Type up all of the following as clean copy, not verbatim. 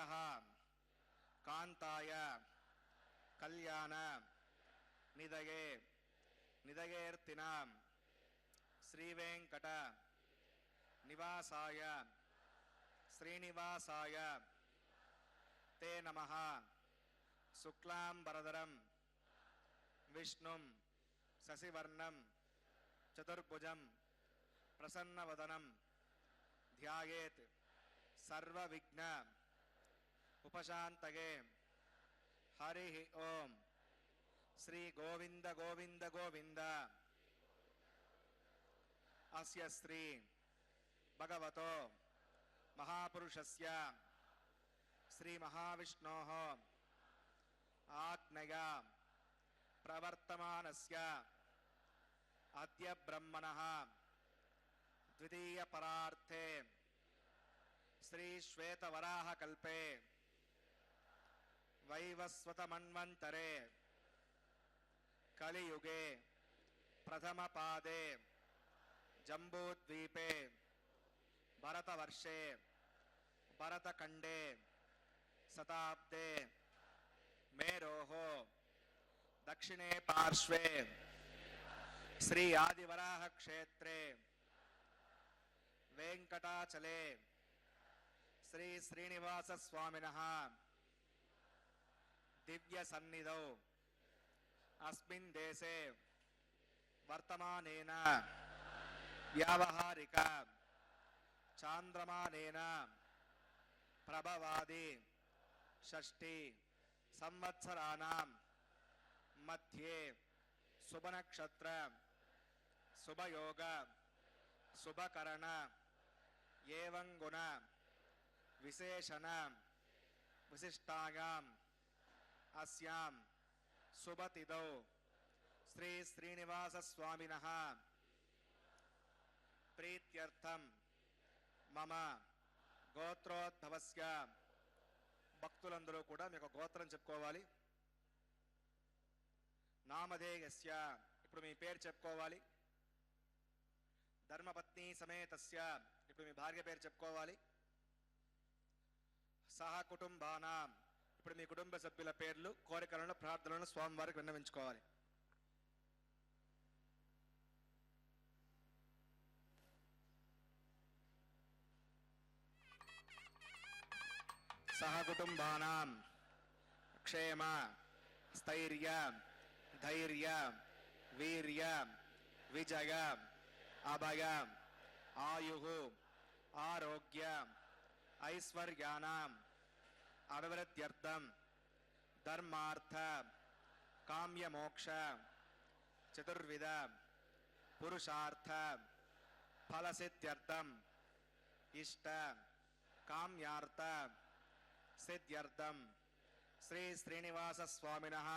श्रियः कांताय कल्याण निधये निधयेर्तिनां श्रीवेंकट निवासाय श्रीनिवासाय ते नमः। शुक्लांबरधरं विष्णुं शशिवर्णं चतुर्भुजं प्रसन्नवदनं ध्यायेत् सर्वविघ्न उपशान्तये। हरिः ओम। श्री गोविंद गोविंद गोविंद। अस्य श्री भगवतो महापुरुषस्य श्री महाविष्णोः आज्ञया प्रवर्तमानस्य अद्य ब्रह्मणः द्वितीय परार्थे श्री श्वेतवराह कल्पे वैवस्वत मन्वन्तरे कलियुगे प्रथम पादे जम्बूद्वीपे भरतवर्षे भरतखंडे शताब्दे मेरोः दक्षिणे पार्श्वे श्री आदिवराह क्षेत्रे वेंकटाचले श्री श्रीनिवास स्वामिनः दिव्य सन्निधौ अस्मिन् देशे वर्तमानेन व्यावहारिक चांद्रमानेन प्रभवादि षष्ठी संवत्सराणां मध्ये शुभनक्षत्र शुभयोग शुभकरण एवं गुण विशेषण विशिष्टायां अस्यां शुभतिथौ श्री श्रीनिवास स्वामिनः प्रीत्यर्थं मम గోత్రోద్భవస్య భక్తులందరూ కూడా మీకు గోత్రం చెప్పుకోవాలి. నామధేయస్య ఇప్పుడు మీ పేరు చెప్పుకోవాలి. ధర్మపత్ని సమేతస్య ఇప్పుడు మీ భార్య పేరు చెప్పుకోవాలి. సహ కుటుంబానాం ఇప్పుడు మీ కుటుంబ సభ్యుల పేర్లు కోరికలను ప్రార్థనలను స్వామివారికి విన్నవించుకోవాలి. सह कुटुंबानां क्षेम स्थैर्य धैर्य वीर्य विजय अभय आयुः आरोग्य ऐश्वर्याणाम् अभिवृद्ध्यर्थं धर्मार्थ काम्य मोक्ष चतुर्विध पुरुषार्थ फलसिद्ध्यर्थं इष्ट काम्यार्थ सिद्ध्यर्थं श्री श्रीनिवास स्वामिनः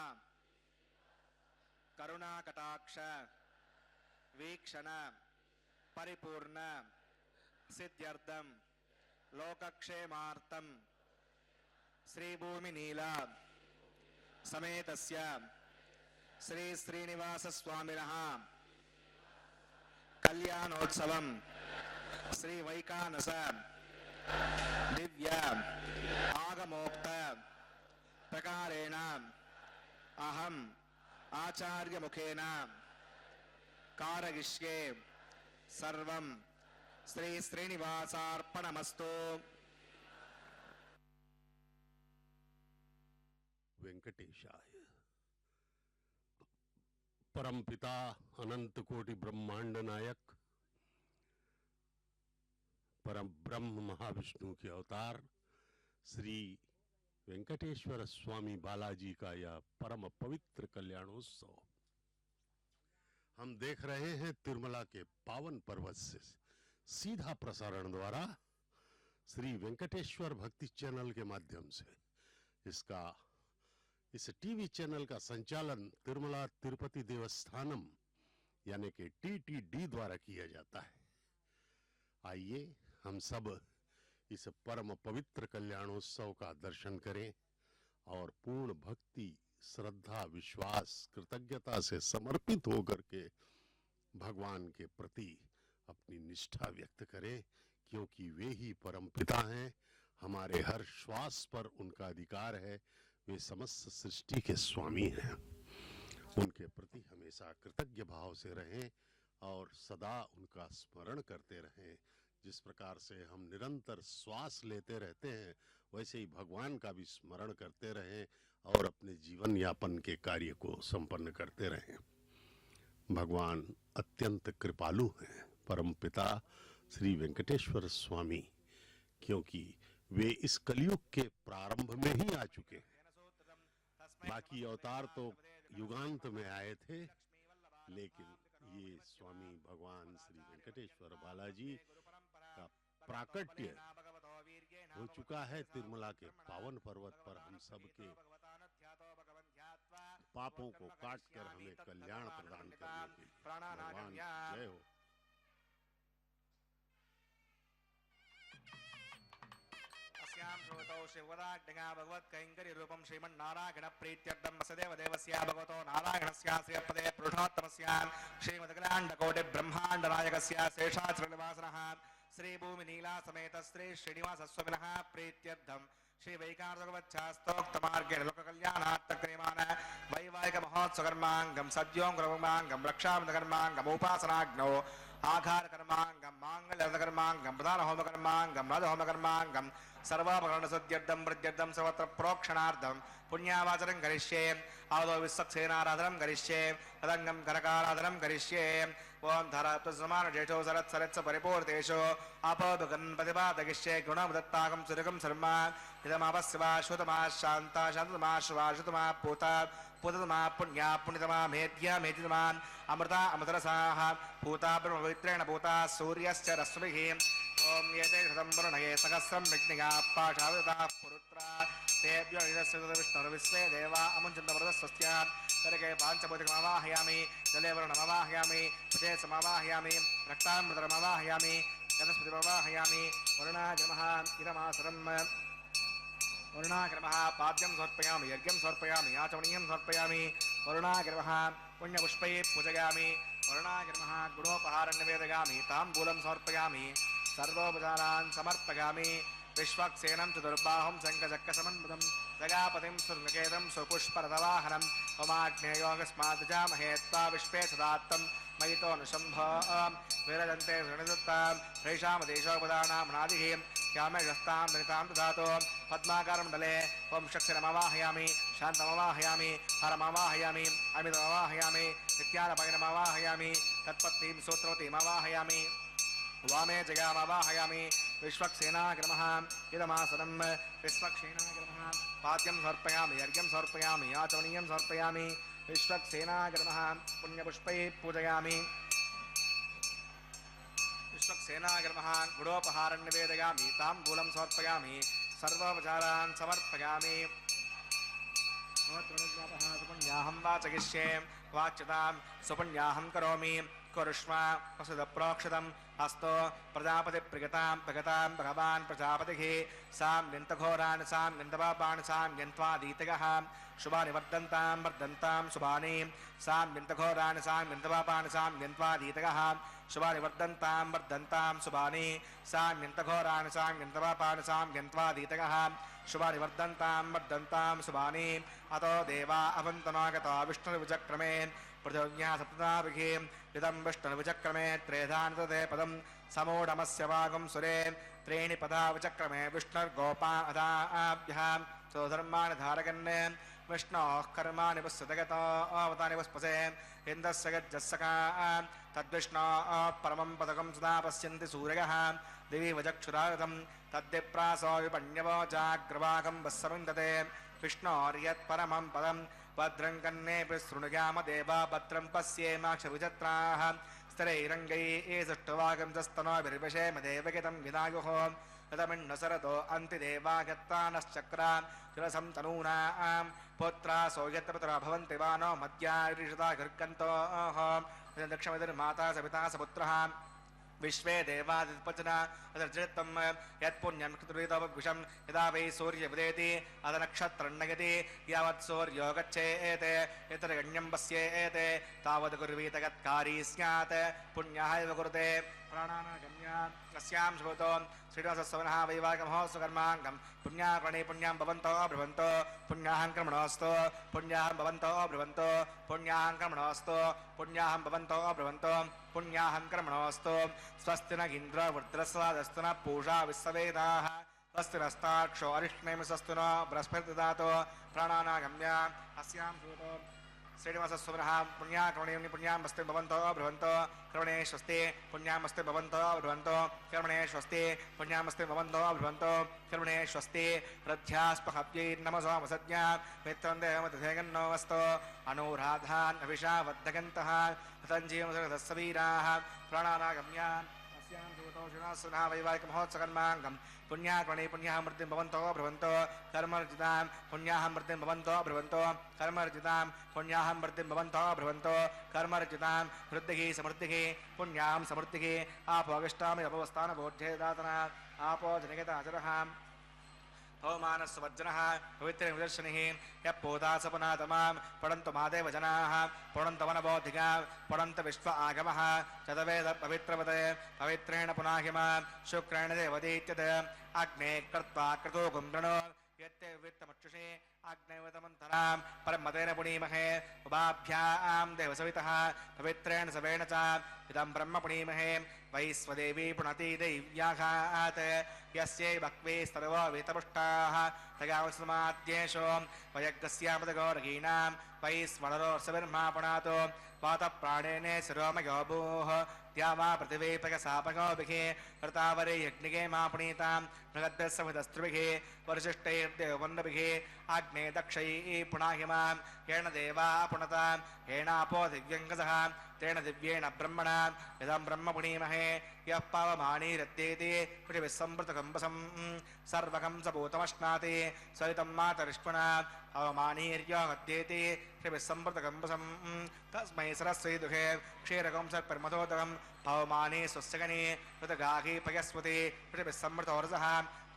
करुणाकटाक्ष वीक्षण परिपूर्ण सिद्ध्यर्थं लोकक्षेमार्थं श्रीभूमिनीला समेतस्य श्री श्रीनिवास स्वामिनः कल्याणोत्सवं श्री वैकानस दिव्य आगमोक्त प्रकारेण अहम आचार्य मुखेन कारयिष्ये सर्वं श्री श्रीनिवासार्पणमस्तु। वेंकटेशाय। परमपिता अनंत कोटि ब्रह्मांड नायक परम ब्रह्म महाविष्णु के अवतार श्री वेंकटेश्वर स्वामी बालाजी का यह परम पवित्र कल्याणोत्सव हम देख रहे हैं तिरुमला के पावन पर्वत से सीधा प्रसारण द्वारा श्री वेंकटेश्वर भक्ति चैनल के माध्यम से इस टीवी चैनल का संचालन तिरुमला तिरुपति देवस्थानम यानी कि TTD द्वारा किया जाता है। आइए हम सब इस परम पवित्र कल्याणोत्सव का दर्शन करें और पूर्ण भक्ति श्रद्धा विश्वास कृतज्ञता से समर्पित होकर के भगवान के प्रति अपनी निष्ठा व्यक्त करें, क्योंकि वे ही परम पिता हैं, हमारे हर श्वास पर उनका अधिकार है। वे समस्त सृष्टि के स्वामी हैं। उनके प्रति हमेशा कृतज्ञ भाव से रहें और सदा उनका स्मरण करते रहें। जिस प्रकार से हम निरंतर श्वास लेते रहते हैं, वैसे ही भगवान का भी स्मरण करते रहें और अपने जीवन यापन के कार्य को संपन्न करते रहें। भगवान अत्यंत कृपालु हैं, परमपिता श्री वेंकटेश्वर स्वामी, क्योंकि वे इस कलयुग के प्रारंभ में ही आ चुके हैं। बाकी अवतार तो युगांत में आए थे, लेकिन ये स्वामी भगवान श्री वेंकटेश्वर बालाजी का प्राकट्य हो चुका है तिरुमला के पावन पर्वत पर। हम सब के पापों को काट कर हमें कल्याण प्रदान करने के लिए। भगवान जय हो। शिवराज्ञा भगवत कैंकर्य रूपम श्रीमन्नारायण प्रीत्यर्थम वसुदेव देवस्य भगवतो नारायणस्य श्रीपदे पुरुषोत्तमस्य श्रीमद्ग्रांड कोटि ब्रह्मांड नायकस्य शेषाचलनिवासनः श्री भूमि नीला समेत श्री श्रीनिवास स्वामिनः प्रीत्यर्थम श्री वैकांतोक्त मार्गे लोक कल्याणार्थ क्रियमाण वैवाहिक महोत्सव कर्मांगम सद्यों कर्मांगम रक्षाबंध कर्मांगम उपासनाग्नौ आघार कर्मांगम मांगल्य कर्मांगम प्रधान होम कर्मांगम राज होम कर्मांगम सर्वाभरण सद्यर्थम प्रत्यर्थम सर्वत्र प्रोक्षणार्थम पुण्यावाचनं करिष्ये आवदो विश्वक्सेनाराधनं करिष्ये तदंगम करकाराधनं करिष्ये ओम धरतु समान जेठो सरत सरत्स परिपूर्तेषु अपदगणपतिपादगिष्ये गुणमदत्ताकं सुरगं शर्मा इदमावस्वा शुतमा शांता शांतमा श्वा शुतमा पूता पूतमा पुण्या पुण्यतमा मेद्या मेदितमा अमृता अमृतरसाः पूता ब्रह्मपवित्रेण पूता सूर्यस्य रश्मिः ओम येते शतं वरुणये सहस्रं विघ्निका पाशावृता पुरुत्रा तेभ्यो निरस्य विष्णुर्विश्वे देवा अमुञ्चन्तवरदस्वस्या तरके पाञ्चभूतिकमावाहयामि जले वरुणमावाहयामि पचे समावाहयामि रक्तामृतरमावाहयामि गणस्पतिमावाहयामि वरुणागमः इदमासरम् वरुणागमः पाद्यं समर्पयामि यज्ञं समर्पयामि आचमनीयं समर्पयामि वरुणागमः पुण्यपुष्पैः पूजयामि वरुणागमः गुणोपहारं निवेदयामि ताम्बूलं समर्पयामि सर्वोपचारान् समर्पयामि विश्वक्सेनं चतुर्बाहुं शङ्खचक्रसमन्वितं जगापतिं सुरकेतं सुपुष्परथवाहनं होमाग्नेयोगस्माद्जामहे त्वा विश्वे सदात्तं मयितो अनुशम्भ विरजन्ते ऋणदत्तां ह्रैषामदेशोपदानामनादिः श्यामशस्तां धनितां दधातु पद्माकारमण्डले ओं शक्तिरमावाहयामि शान्तमवाहयामि हरमवाहयामि अमितमवाहयामि नित्यानपयनमवाहयामि तत्पत्नीं सूत्रवतीमवाहयामि वामे जगामवाहयामि विश्वक्सेनाग्रमः इदमासनं विश्वक्सेनाग्रमः पाद्यं समर्पयामि अर्घ्यं समर्पयामि आचमनीयं समर्पयामि विश्वक्सेनाग्रमः पुण्यपुष्पैः पूजयामि विश्वक्सेनाग्रमः गुडोपहारं निवेदयामि ताम्बूलं समर्पयामि सर्वोपचारान् समर्पयामि सुपुण्याहं वाचयिष्ये वाच्यतां सुपुण्याहं करोमि कुरुष्व वसुदप्रोक्षतम् अस्तो प्रजापतिप्रियतां प्रगतां भगवान् प्रजापतिः सां गन्तघोरान् सां गन्तपापान् सां गन्त्वादीतयः शुभानि वर्धन्तां वर्धन्तां शुभानि सां गन्तघोरान् सां गन्तपापान् सां गन्त्वादीतयः शुभानि वर्धन्तां वर्धन्तां शुभानि सां गन्तघोरान् सां गन्तपापान् सां गन्त्वादीतयः शुभानि वर्धन्तां वर्धन्तां शुभानि अतो देवा अवन्तनागता विष्णुर्विचक्रमे पृथिव्या सप्तनाभिः इदं विष्णुर्विचक्रमे त्रेधानतते पदं समूढमस्य वागं सुरे त्रीणि पदा विचक्रमे विष्णुर्गोपा अदाभ्यः स्वधर्माणि धारयन् विष्णोः कर्माणि पश्यतगतो अवतानि पुष्पसे इन्द्रस्य गज्जस्सका तद्विष्णोः परमं पदकं सदा पश्यन्ति सूरयः दिवि वचक्षुरागतं तद्विप्रासो विपण्यवो जाग्रवागं वत्सविन्दते विष्णोर्यत्परमं पदं भद्रं कन्नेऽपि शृणुयाम देवा भद्रं पश्येमाक्षविचत्राः स्थिरैरङ्गैः सुष्ठुवागंसस्तनोभिर्विषेम देवगितं विनायुः तदमिन्नसरतो अन्तिदेवागत्तानश्चक्रा तुलसं तनूनां पुत्रा सौयत्रपुत्रा भवन्ति वानो मद्यारिषता गर्कन्तोः दक्षिणमाता सविता सपुत्रः विश्वे देवादिपचना अदर्जितं यत्पुण्यं कृतुरितवविषं यदा वै सूर्यमुदेति अदनक्षत्रन्नयति यावत् सूर्यो गच्छेत् यत्र गण्यं पश्येत् तावत् कुर्वीत यत्कारी स्यात् पुण्यः एव कुरुते प्राणानागम्य अस्यां शुभतो श्रीनिवासस्वनः वैवाहिकमहोत्सवकर्माङ्गं पुण्याकर्णे पुण्यां भवन्तो ब्रुवन्तो पुण्याहं कर्मणोऽस्तु पुण्याहं भवन्तो ब्रुवन्तो पुण्याहं कर्मणोऽस्तु पुण्याहं भवन्तो ब्रुवन्तो पुण्याहं कर्मणोऽस्तु स्वस्ति न इन्द्रो वृद्रस्वादस्तु न पूषा विश्ववेदाः स्वस्ति नस्ताक्षो अरिष्णेमि स्वस्ति नो बृहस्पतिर्ददातु प्राणानागम्य अस्यां शुभतो श्रीनिवासस्वनः पुण्याकर्णे पुण्यां वस्ति भवन्तो ब्रुवन्तो कर्मणे स्वस्ति पुण्यां वस्ति भवन्तो ब्रुवन्तो कर्मणे स्वस्ति पुण्यां वस्ति भवन्तो ब्रुवन्तो कर्मणे स्वस्ति प्रध्यास्पहव्यै नमसोमसज्ञा मित्रं देवमतधेगन्नो वस्तो अनुराधान् अभिषावद्धगन्तः हतञ्जीवसवीराः प्राणानागम्य अस्यां भूतो श्रीनिवासस्वनः वैवाहिकमहोत्सवकर्माङ्गं पुण्याकर्णे पुण्यामृतिं भवन्तो ब्रुवन्तो कर्मर्जितां पुण्यामृतिं भवन्तो ब्रुवन्तो कर्मर्जितां पुण्यामृतिं भवन्तो ब्रुवन्तो कर्मर्जितां वृद्धिः समृद्धिः पुण्यां समृद्धिः आपोगिष्टामि अपवस्थानबोध्ये दातना आपो जनिगताचरः पवमानस्वज्जनः पवित्रनिदर्शनिः यः पोतासपुनातमां पठन्तु मादेव जनाः पठन्तवनबोधिका पठन्त विश्व आगमः चतवेद पवित्रवते पवित्रेण पुनाहिमा शुक्रेण देवदीत्यत अग्ने कृत्वा क्रतो गुम्रणो यत्ते वित्तमक्षुषे अग्नैवतमन्तरां परमतेन पुणीमहे उभाभ्यां देवसवितः पवित्रेण सवेण च इदं ब्रह्म पुणीमहे वैश्वदेवी पुनति दैव्याघात् यस्यै भक्वे सर्वो वेतपुष्टाः तगावस्माद्येषो वयज्ञस्यामदगौरगीणां वैश्वनरोर्सविर्मा पुनातो वातप्राणेन शिरोमयो भूः द्यावा पृथिवीपकसापगोभिः कृतावरे यज्ञिके मा पुनीतां मृगद्भिस्समिदस्त्रिभिः वरिशिष्टैर्देववन्नभिः अग्ने दक्षैः पुनाहिमां येन देवा पुनतां येनापो दिव्यङ्गसः तेन दिव्येण ब्रह्मणा इदं ब्रह्म पुणीमहे यः पावमानीरद्येति पृथिविस्सम्पृतकम्बसं सर्वकं सभूतमश्नाति सरितं मातरिष्पुणा अवमानीर्यो हद्येति पृथिविस्सम्पृतकम्बसं तस्मै सरस्वती दुहे क्षीरकं सर्पर्मतोदकं पवमानी स्वस्यगनी ऋतगाही पयस्वती पृथिविस्सम्पृतोरसः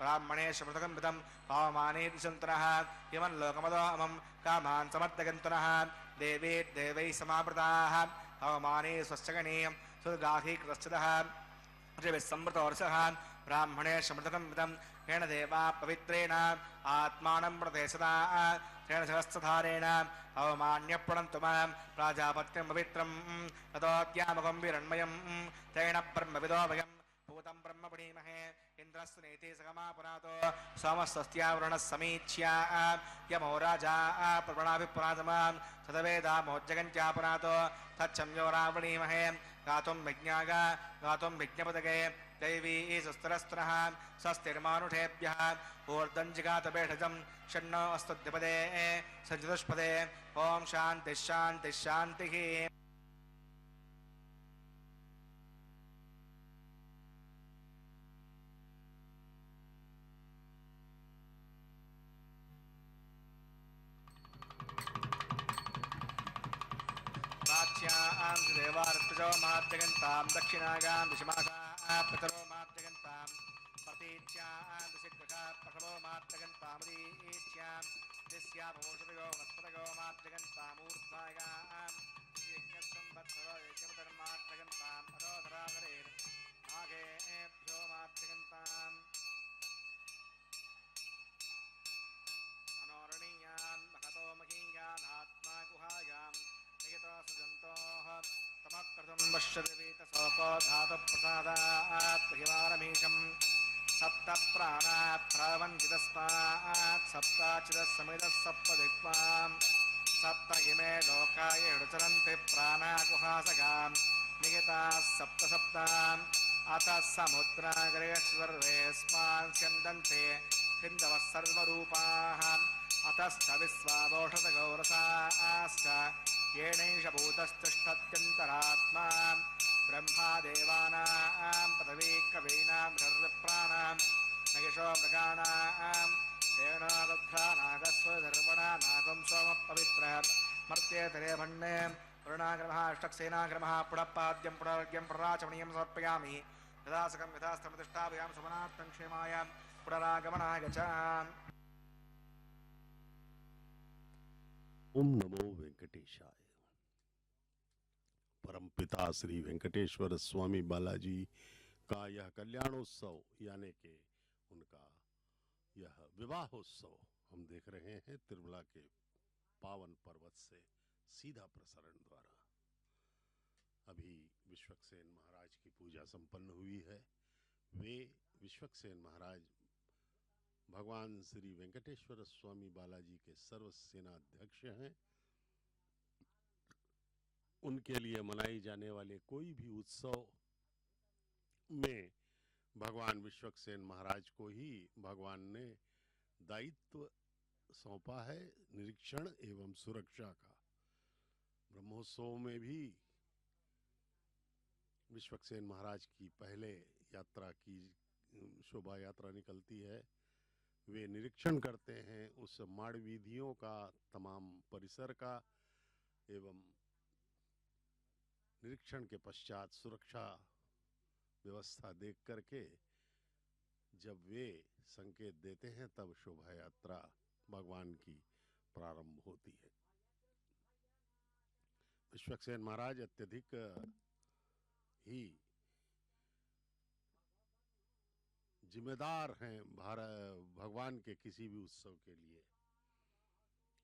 ब्राह्मणेषु मृतकं पवमानी दिशन्तनः इमं लोकमदोऽमं कामान् समर्थगन्तनः देवी देवैः समावृताः पवमानी स्वस्यगनी सुगाही कृतश्चितः पृथिविस्सम्पृतोरसः ब्राह्मणेषु मृतकं येन देवा पवित्रेण आत्मानं प्रदेशदा तेन सहस्रधारेण अवमान्यप्रणन्तु मां प्राजापत्यं पवित्रं ततोऽद्यामकं विरण्मयं तेन ब्रह्मविदो वयं भूतं ब्रह्म पुणीमहे इन्द्रस्तु नेति सगमा पुनातो सोमस्वस्त्यावरुणः समीच्या यमो राजा प्रवणाभिपुनातमां सतवेदामोज्जगन्त्या पुनातो तच्छम्यो रावणीमहे गातुं विज्ञागा गातुं विज्ञपदगे दैवी सुस्तरस्तरः स्वस्तिर्मानुषेभ्यः ऊर्ध्वञ्जिगातपेषजं षण्णो अस्तुद्धिपदे सञ्चतुष्पदे ॐ शान्तिः शान्तिः शान्तिः प्राच्यां देवार्तजो माद्यगन्तां दक्षिणागां दिशमासां पितरो माद्यगन्तां प्रतीच्यां दिशिग्रहा प्रथमो माद्यगन्तामरीच्यां दिस्यामोषधयो वनस्पतयो माद्यगन्तामूर्ध्वागां यज्ञसंवत्सरो यज्ञमधर्माद्यगन्तां अरोधराधरे नागेभ्यो माद्यगन्ताम् अनोरणीयान् महतो महीयान् आत्मा गुहायां नियतोऽसुजन्तोः तमक्रतुं पश्यतिवीतशोको धातुप्रसादात् प्रियमारमीशं सप्तप्राणात् प्रवन्दितस्मात् सप्ताचिदस्समिदः सप्तदिक्पां सप्तगिमे लोकाय ऋचरन्ति प्राणागुहासगां नियताः सप्तसप्ताम् अतः समुद्राग्रेषु सर्वेऽस्मान् स्यन्दन्ते हिन्दवः सर्वरूपाः अतश्च विश्वावोषधगौरसाश्च येनैष भूतस्तिष्ठत्यन्तरात्मा ब्रह्मा देवानां पदवी कवीनां सर्वप्राणां नगिशो मृगाणां तेनो दध्रानागस्वधर्मणा नागं सोमपवित्रः मर्त्येतरे भण्णे वरुणाग्रमः अष्टक्सेनाग्रमः पुनःपाद्यं पुनर्घ्यं पुनराचमनीयं समर्पयामि यथासकं यथास्तमतिष्ठाभयां सुमनार्थं क्षेमाय पुनरागमनाय च ओम नमो वेंकटेशाय। परमपिता श्री वेंकटेश्वर स्वामी बालाजी का यह कल्याणोत्सव यानी कि उनका यह विवाहोत्सव हम देख रहे हैं तिरुमला के पावन पर्वत से सीधा प्रसारण द्वारा। अभी विश्वक्सेन महाराज की पूजा संपन्न हुई है। वे विश्वक्सेन महाराज भगवान श्री वेंकटेश्वर स्वामी बालाजी के सर्व सेनाध्यक्ष हैं। उनके लिए मनाई जाने वाले कोई भी उत्सव में भगवान विश्वक्सेन महाराज को ही भगवान ने दायित्व सौंपा है निरीक्षण एवं सुरक्षा का। ब्रह्मोत्सव में भी विश्वक्सेन महाराज की पहले यात्रा की शोभा यात्रा निकलती है। वे निरीक्षण करते हैं उस माड़ वीधियों का, तमाम परिसर का, एवं निरीक्षण के पश्चात सुरक्षा व्यवस्था देख करके जब वे संकेत देते हैं तब शोभा यात्रा भगवान की प्रारंभ होती है। विश्वक्सेन महाराज अत्यधिक ही जिम्मेदार हैं भगवान के किसी भी उत्सव के लिए।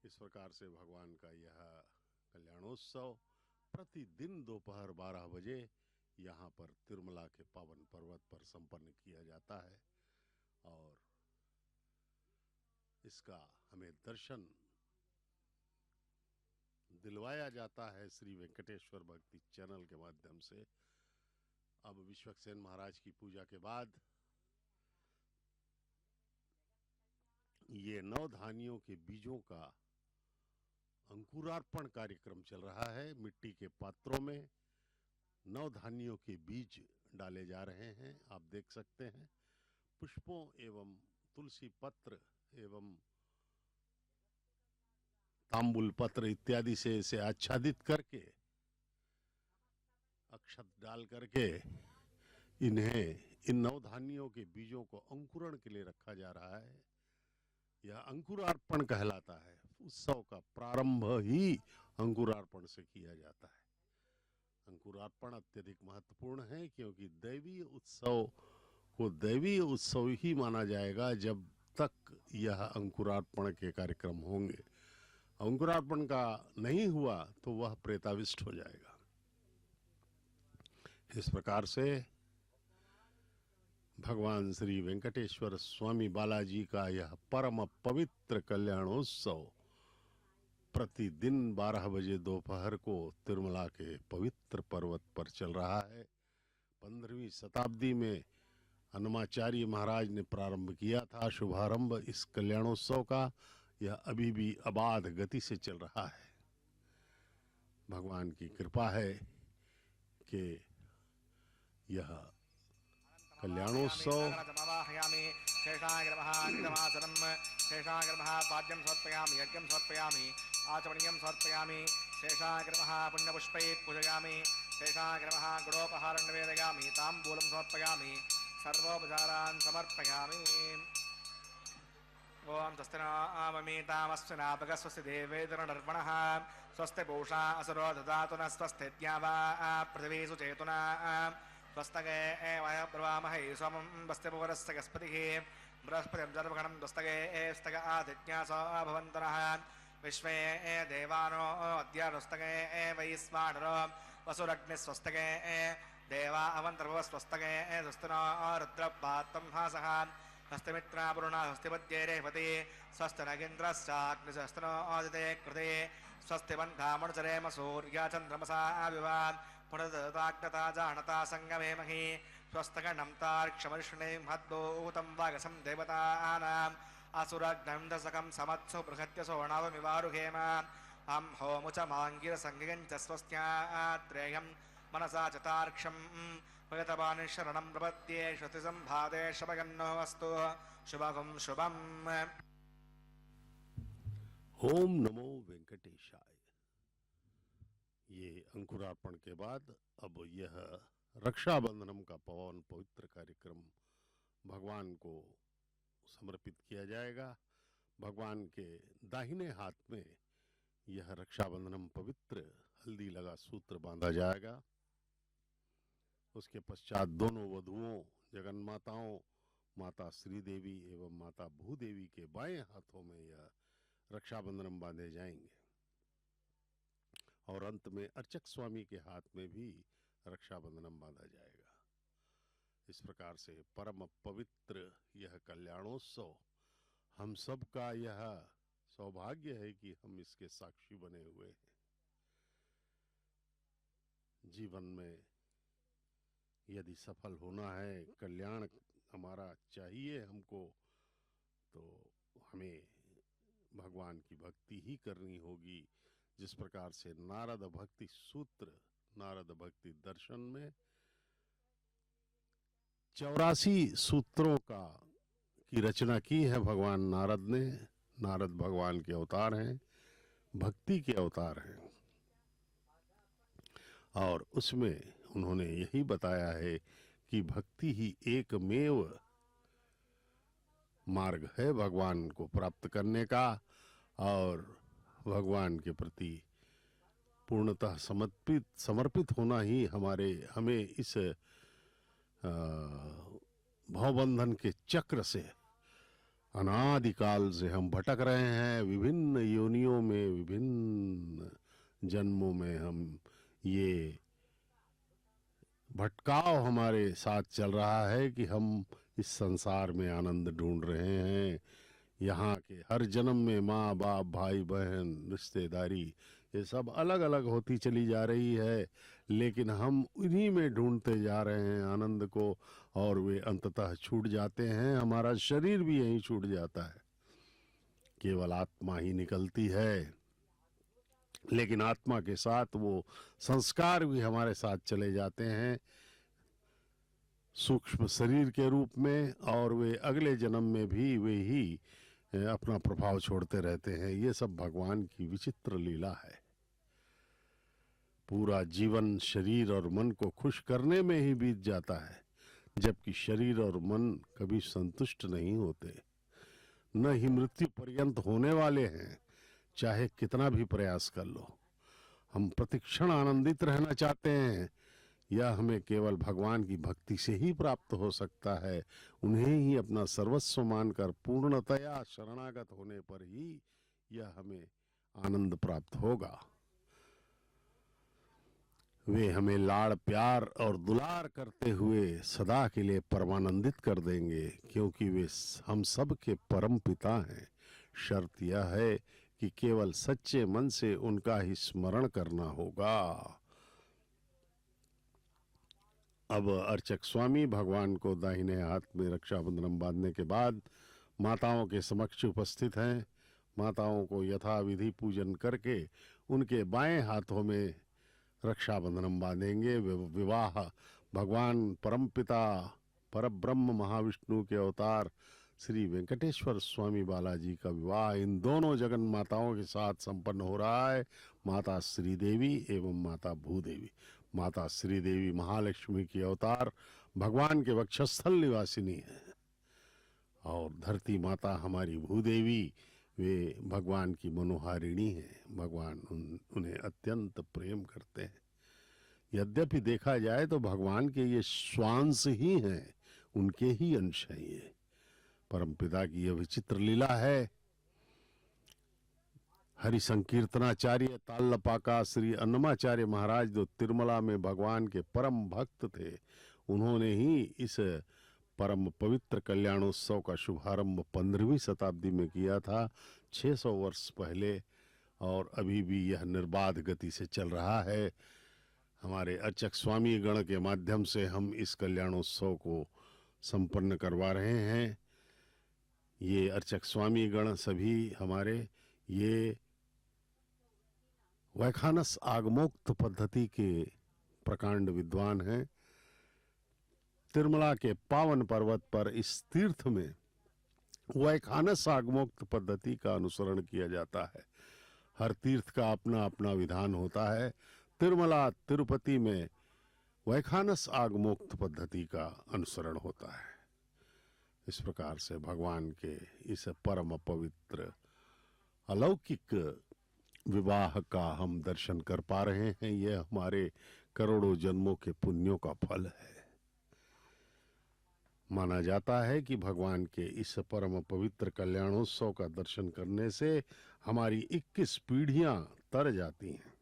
इस प्रकार से भगवान का यह कल्याणोत्सव प्रतिदिन दोपहर 12 बजे यहाँ पर तिरुमला के पावन पर्वत पर संपन्न किया जाता है और इसका हमें दर्शन दिलवाया जाता है श्री वेंकटेश्वर भक्ति चैनल के माध्यम से। अब विश्वक्सेन महाराज की पूजा के बाद ये नवधानियों के बीजों का अंकुरार्पण कार्यक्रम चल रहा है। मिट्टी के पात्रों में नवधानियों के बीज डाले जा रहे हैं। आप देख सकते हैं पुष्पों एवं तुलसी पत्र एवं तांबुल पत्र इत्यादि से इसे आच्छादित करके अक्षत डाल करके इन्हें इन नवधानियों के बीजों को अंकुरण के लिए रखा जा रहा है। यह अंकुरार्पण कहलाता है। उत्सव का प्रारंभ ही अंकुरार्पण से किया जाता है। अंकुरार्पण अत्यधिक महत्वपूर्ण है क्योंकि दैवीय उत्सव को दैवीय उत्सव ही माना जाएगा जब तक यह अंकुरार्पण के कार्यक्रम होंगे। अंकुरार्पण का नहीं हुआ तो वह प्रेताविष्ट हो जाएगा। इस प्रकार से भगवान श्री वेंकटेश्वर स्वामी बालाजी का यह परम पवित्र कल्याणोत्सव प्रतिदिन 12 बजे दोपहर को तिरुमला के पवित्र पर्वत पर चल रहा है। 15वीं शताब्दी में अन्नमाचार्य महाराज ने प्रारंभ किया था शुभारंभ इस कल्याणोत्सव का। यह अभी भी अबाध गति से चल रहा है। भगवान की कृपा है कि यह कल्याणोत्सव पाद्यं समर्पयामि, यज्ञं समर्पयामि, आचमनीयं समर्पयामि, शेषाग्रमः पुण्यपुष्पैः पूजयामि, शेषाग्रमः गुडोपहारं निवेदयामि, ताम्बूलं समर्पयामि, सर्वोपचारान् समर्पयामि। ओम स्वस्ति नो आममीतामस्तु नापक स्वस्ति देवेतरनर्पणः स्वस्ति पूषा असुरो ददातु न स्वस्ति द्यावा पृथिवी सुचेतुना स्वस्तगे एवय प्रवामहे सोमं वस्ति पुरस्य गस्पतिः बृहस्पतिं जर्वगणं स्वस्तगे स्तग आदित्यासो भवन्तनः विश्वे देवानो अद्य स्तगे वैश्वानरो वसुरग्निस्वस्तगे देवा अवन्तर्भवस्वस्तगे स्वस्तिनो रुद्रपात्रं हासः हस्तमित्रापुरुणा हस्तिपद्ये रेवती स्वस्ति नगेन्द्रश्चाग्निशस्त्रो आदिते कृते स्वस्ति बन्धामणुचरेम सूर्या चन्द्रमसा विवा पुनर्दताग्नता जानता संगमे मही स्वस्तगणं तार्क्षमर्षणे महद्भूतं वागसं देवतानाम् असुरग्नं दशकं समत्सु बृहत्यसो नवमिवारुहेम अं होमुचमाङ्गिरसङ्गिगं च स्वस्त्यात्रेयं मनसा च तार्क्षं भगतवान् शरणं प्रपद्ये श्रुतिसम्भादे शपगन्नो अस्तु शुभगुं शुभम्। ओम नमो वेंकटेशाय। ये अंकुरार्पण के बाद अब यह रक्षाबंधनम का पावन पवित्र कार्यक्रम भगवान को समर्पित किया जाएगा। भगवान के दाहिने हाथ में यह रक्षाबंधनम पवित्र हल्दी लगा सूत्र बांधा जाएगा। उसके पश्चात दोनों वधुओं जगन माताओं माता श्रीदेवी एवं माता भूदेवी के बाएं हाथों में यह रक्षाबंधनम बांधे जाएंगे और अंत में अर्चक स्वामी के हाथ में भी रक्षाबंधनम बांधा जाएगा। इस प्रकार से परम पवित्र यह कल्याणोत्सव हम सब का यह सौभाग्य है कि हम इसके साक्षी बने हुए हैं। जीवन में यदि सफल होना है, कल्याण हमारा चाहिए हमको, तो हमें भगवान की भक्ति ही करनी होगी। जिस प्रकार से नारद भक्ति सूत्र, नारद भक्ति दर्शन में 84 सूत्रों की रचना की है भगवान नारद ने। नारद भगवान के अवतार हैं, भक्ति के अवतार हैं, और उसमें उन्होंने यही बताया है कि भक्ति ही एकमेव मार्ग है भगवान को प्राप्त करने का, और भगवान के प्रति पूर्णतः समर्पित होना ही हमें इस भवबंधन के चक्र से, अनादिकाल से हम भटक रहे हैं, विभिन्न योनियों में, विभिन्न जन्मों में हम ये भटकाव हमारे साथ चल रहा है कि हम इस संसार में आनंद ढूंढ रहे हैं। यहाँ के हर जन्म में माँ बाप भाई बहन रिश्तेदारी ये सब अलग अलग होती चली जा रही है, लेकिन हम उन्हीं में ढूंढते जा रहे हैं आनंद को, और वे अंततः छूट जाते हैं। हमारा शरीर भी यहीं छूट जाता है, केवल आत्मा ही निकलती है, लेकिन आत्मा के साथ वो संस्कार भी हमारे साथ चले जाते हैं सूक्ष्म शरीर के रूप में, और वे अगले जन्म में भी वे ही अपना प्रभाव छोड़ते रहते हैं। ये सब भगवान की विचित्र लीला है। पूरा जीवन शरीर और मन को खुश करने में ही बीत जाता है, जबकि शरीर और मन कभी संतुष्ट नहीं होते, न ही मृत्यु पर्यंत होने वाले हैं, चाहे कितना भी प्रयास कर लो। हम प्रतिक्षण आनंदित रहना चाहते हैं, यह हमें केवल भगवान की भक्ति से ही प्राप्त हो सकता है। उन्हें ही अपना सर्वस्व मानकर पूर्णतया शरणागत होने पर ही यह हमें आनंद प्राप्त होगा। वे हमें लाड़ प्यार और दुलार करते हुए सदा के लिए परमानंदित कर देंगे, क्योंकि वे हम सब के परम पिता हैं। शर्त यह है कि केवल सच्चे मन से उनका ही स्मरण करना होगा। अब अर्चक स्वामी भगवान को दाहिने हाथ में रक्षाबंधन बांधने के बाद माताओं के समक्ष उपस्थित हैं। माताओं को यथाविधि पूजन करके उनके बाएं हाथों में रक्षाबंधन बांधेंगे। विवाह भगवान परमपिता परब्रह्म महाविष्णु के अवतार श्री वेंकटेश्वर स्वामी बालाजी का विवाह इन दोनों जगन माताओं के साथ संपन्न हो रहा है, माता श्रीदेवी एवं माता भूदेवी। माता श्रीदेवी महालक्ष्मी की अवतार भगवान के वक्षस्थल निवासिनी है, और धरती माता हमारी भूदेवी वे भगवान की मनोहारिणी हैं। भगवान उन्हें अत्यंत प्रेम करते हैं। यद्यपि देखा जाए तो भगवान के ये स्वांश ही हैं, उनके ही अंश हैं। ये परमपिता की यह विचित्र लीला है। हरि संकीर्तनाचार्य तालपाका श्री अन्नमाचार्य महाराज जो तिरुमला में भगवान के परम भक्त थे, उन्होंने ही इस परम पवित्र कल्याणोत्सव का शुभारंभ 15वीं शताब्दी में किया था, 600 वर्ष पहले, और अभी भी यह निर्बाध गति से चल रहा है। हमारे अर्चक स्वामी गण के माध्यम से हम इस कल्याणोत्सव को संपन्न करवा रहे हैं। ये अर्चक स्वामी गण सभी हमारे ये वैखानस आगमोक्त पद्धति के प्रकांड विद्वान हैं। तिरुमला के पावन पर्वत पर इस तीर्थ में वैखानस आगमोक्त पद्धति का अनुसरण किया जाता है। हर तीर्थ का अपना अपना विधान होता है। तिरुमला तिरुपति में वैखानस आगमोक्त पद्धति का अनुसरण होता है। इस प्रकार से भगवान के इस परम पवित्र अलौकिक विवाह का हम दर्शन कर पा रहे हैं, यह हमारे करोड़ों जन्मों के पुण्यों का फल है। माना जाता है कि भगवान के इस परम पवित्र कल्याणोत्सव का दर्शन करने से हमारी 21 पीढ़ियां तर जाती हैं।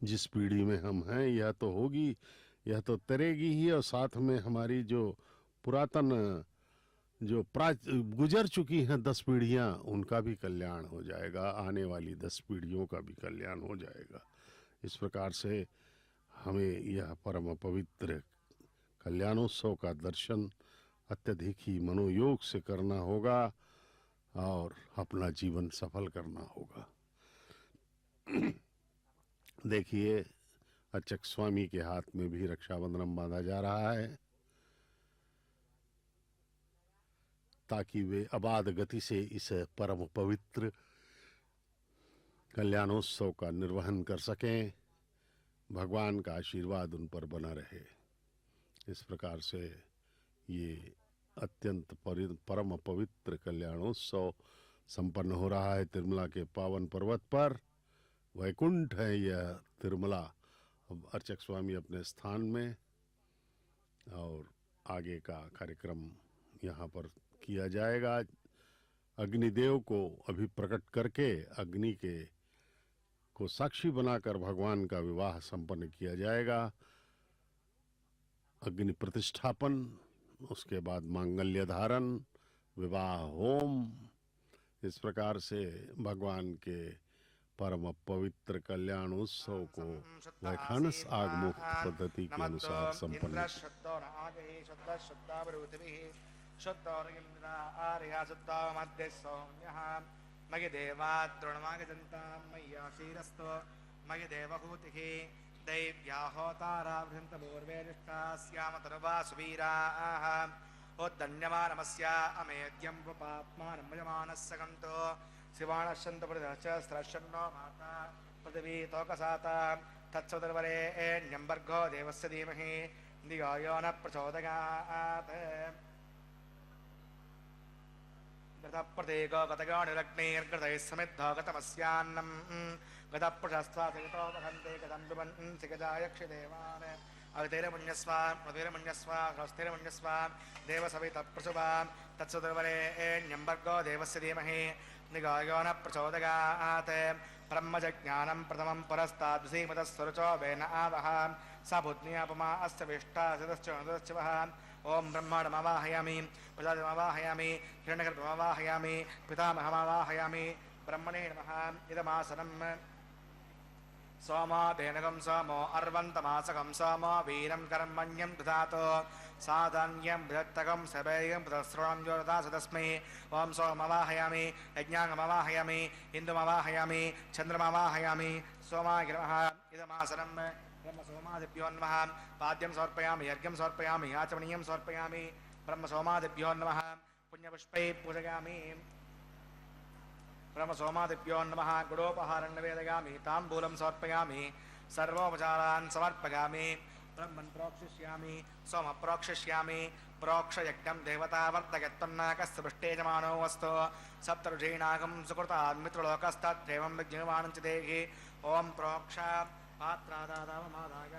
जिस पीढ़ी में हम हैं यह तो होगी, यह तो तरेगी ही, और साथ में हमारी जो पुरातन जो गुजर चुकी हैं 10 पीढ़ियां, उनका भी कल्याण हो जाएगा, आने वाली 10 पीढ़ियों का भी कल्याण हो जाएगा। इस प्रकार से हमें यह परम पवित्र कल्याणोत्सव का दर्शन अत्यधिक ही मनोयोग से करना होगा और अपना जीवन सफल करना होगा। देखिए, अर्चक स्वामी के हाथ में भी रक्षाबंधन बांधा जा रहा है ताकि वे अबाध गति से इस परम पवित्र कल्याणोत्सव का निर्वहन कर सकें। भगवान का आशीर्वाद उन पर बना रहे। इस प्रकार से ये अत्यंत परम पवित्र कल्याणोत्सव संपन्न हो रहा है तिरुमला के पावन पर्वत पर। वैकुंठ है यह तिरुमला। अब अर्चक स्वामी अपने स्थान में, और आगे का कार्यक्रम यहाँ पर किया जाएगा। अग्निदेव को अभी प्रकट करके अग्नि को साक्षी बनाकर भगवान का विवाह संपन्न किया जाएगा। अग्नि प्रतिष्ठापन, उसके बाद मांगल्य धारण, विवाह होम। इस प्रकार से भगवान के परम पवित्र कल्याण उत्सव को वैखानस आगमोक्त पद्धति के अनुसार संपन्न मयि देवा द्रोणमागजन्ता मय्या शीरस्तो मयि देवहूतिः दैव्या होताराभृन्तपूर्वे स्यामतर्वा सुवीराः उद्दन्यमानमस्या अमेद्यं वपात्मानं यजमानस्य गन्तो शिवाणश्चन्द्रप्रदः च स्रश्चन्नो माता पृथिवी तोकसाता तत्सुदर्वरेण्यम्बर्गो देवस्य धीमहि धियो यो न प्रचोदयात् गतप्रदेको गतगाणिरग्निर्गतैः समिद्धो गतमस्यान्नम् गतप्रशस्त्वा वहन्ते गतं पिबन्ति गजायक्षदेवान् अवितेरमुण्यस्वा मधुरमुण्यस्वा हस्तिरमुण्यस्वा देवसवितप्रसुवा तत्सुदर्वरेण्यम्बर्गो देवस्य धीमहि निगायो न प्रचोदयात् ब्रह्मजज्ञानं प्रथमं पुरस्ताद्विषीमतस्वरुचो वेन आवह स बुद्ध्यापमा अस्य विष्टा सितश्च वः ओम ब्रह्माण्डमवाहयामि प्रजापतिमवाहयामि हिरण्यगर्भमवाहयामि पितामहमवाहयामि ब्रह्मणे नमः इदमासनं सोमादेनकं सोमो अर्वन्तमासकं सोमो वीरं कर्मण्यं दधातु साधान्यं बृहत्तकं सभेयं प्रतस्रोणं योदास तस्मै ओम सोमवाहयामि यज्ञांगमवाहयामि इन्दुमवाहयामि चन्द्रमवाहयामि सोमाय नमः इदमासनं ब्रह्मसोमादिभ्यो नमः पाद्यं समर्पयामि यज्ञं समर्पयामि आचमनीयं समर्पयामि ब्रह्मसोमादिभ्यो नमः पुण्यपुष्पैः पूजयामि ब्रह्मसोमादिभ्यो नमः गुडोपहारं निवेदयामि ताम्बूलं समर्पयामि सर्वोपचारान् समर्पयामि ब्रह्मन् प्रोक्षिष्यामि सोम प्रोक्षिष्यामि प्रोक्षयज्ञं देवतावर्तयत्तन्नाकस्य पृष्ठेजमानो वस्तु सप्तऋषीणागं सुकृतान् मित्रलोकस्तत्रैवं विज्ञानं च देहि ओम प्रोक्ष पात्रादादावमादाय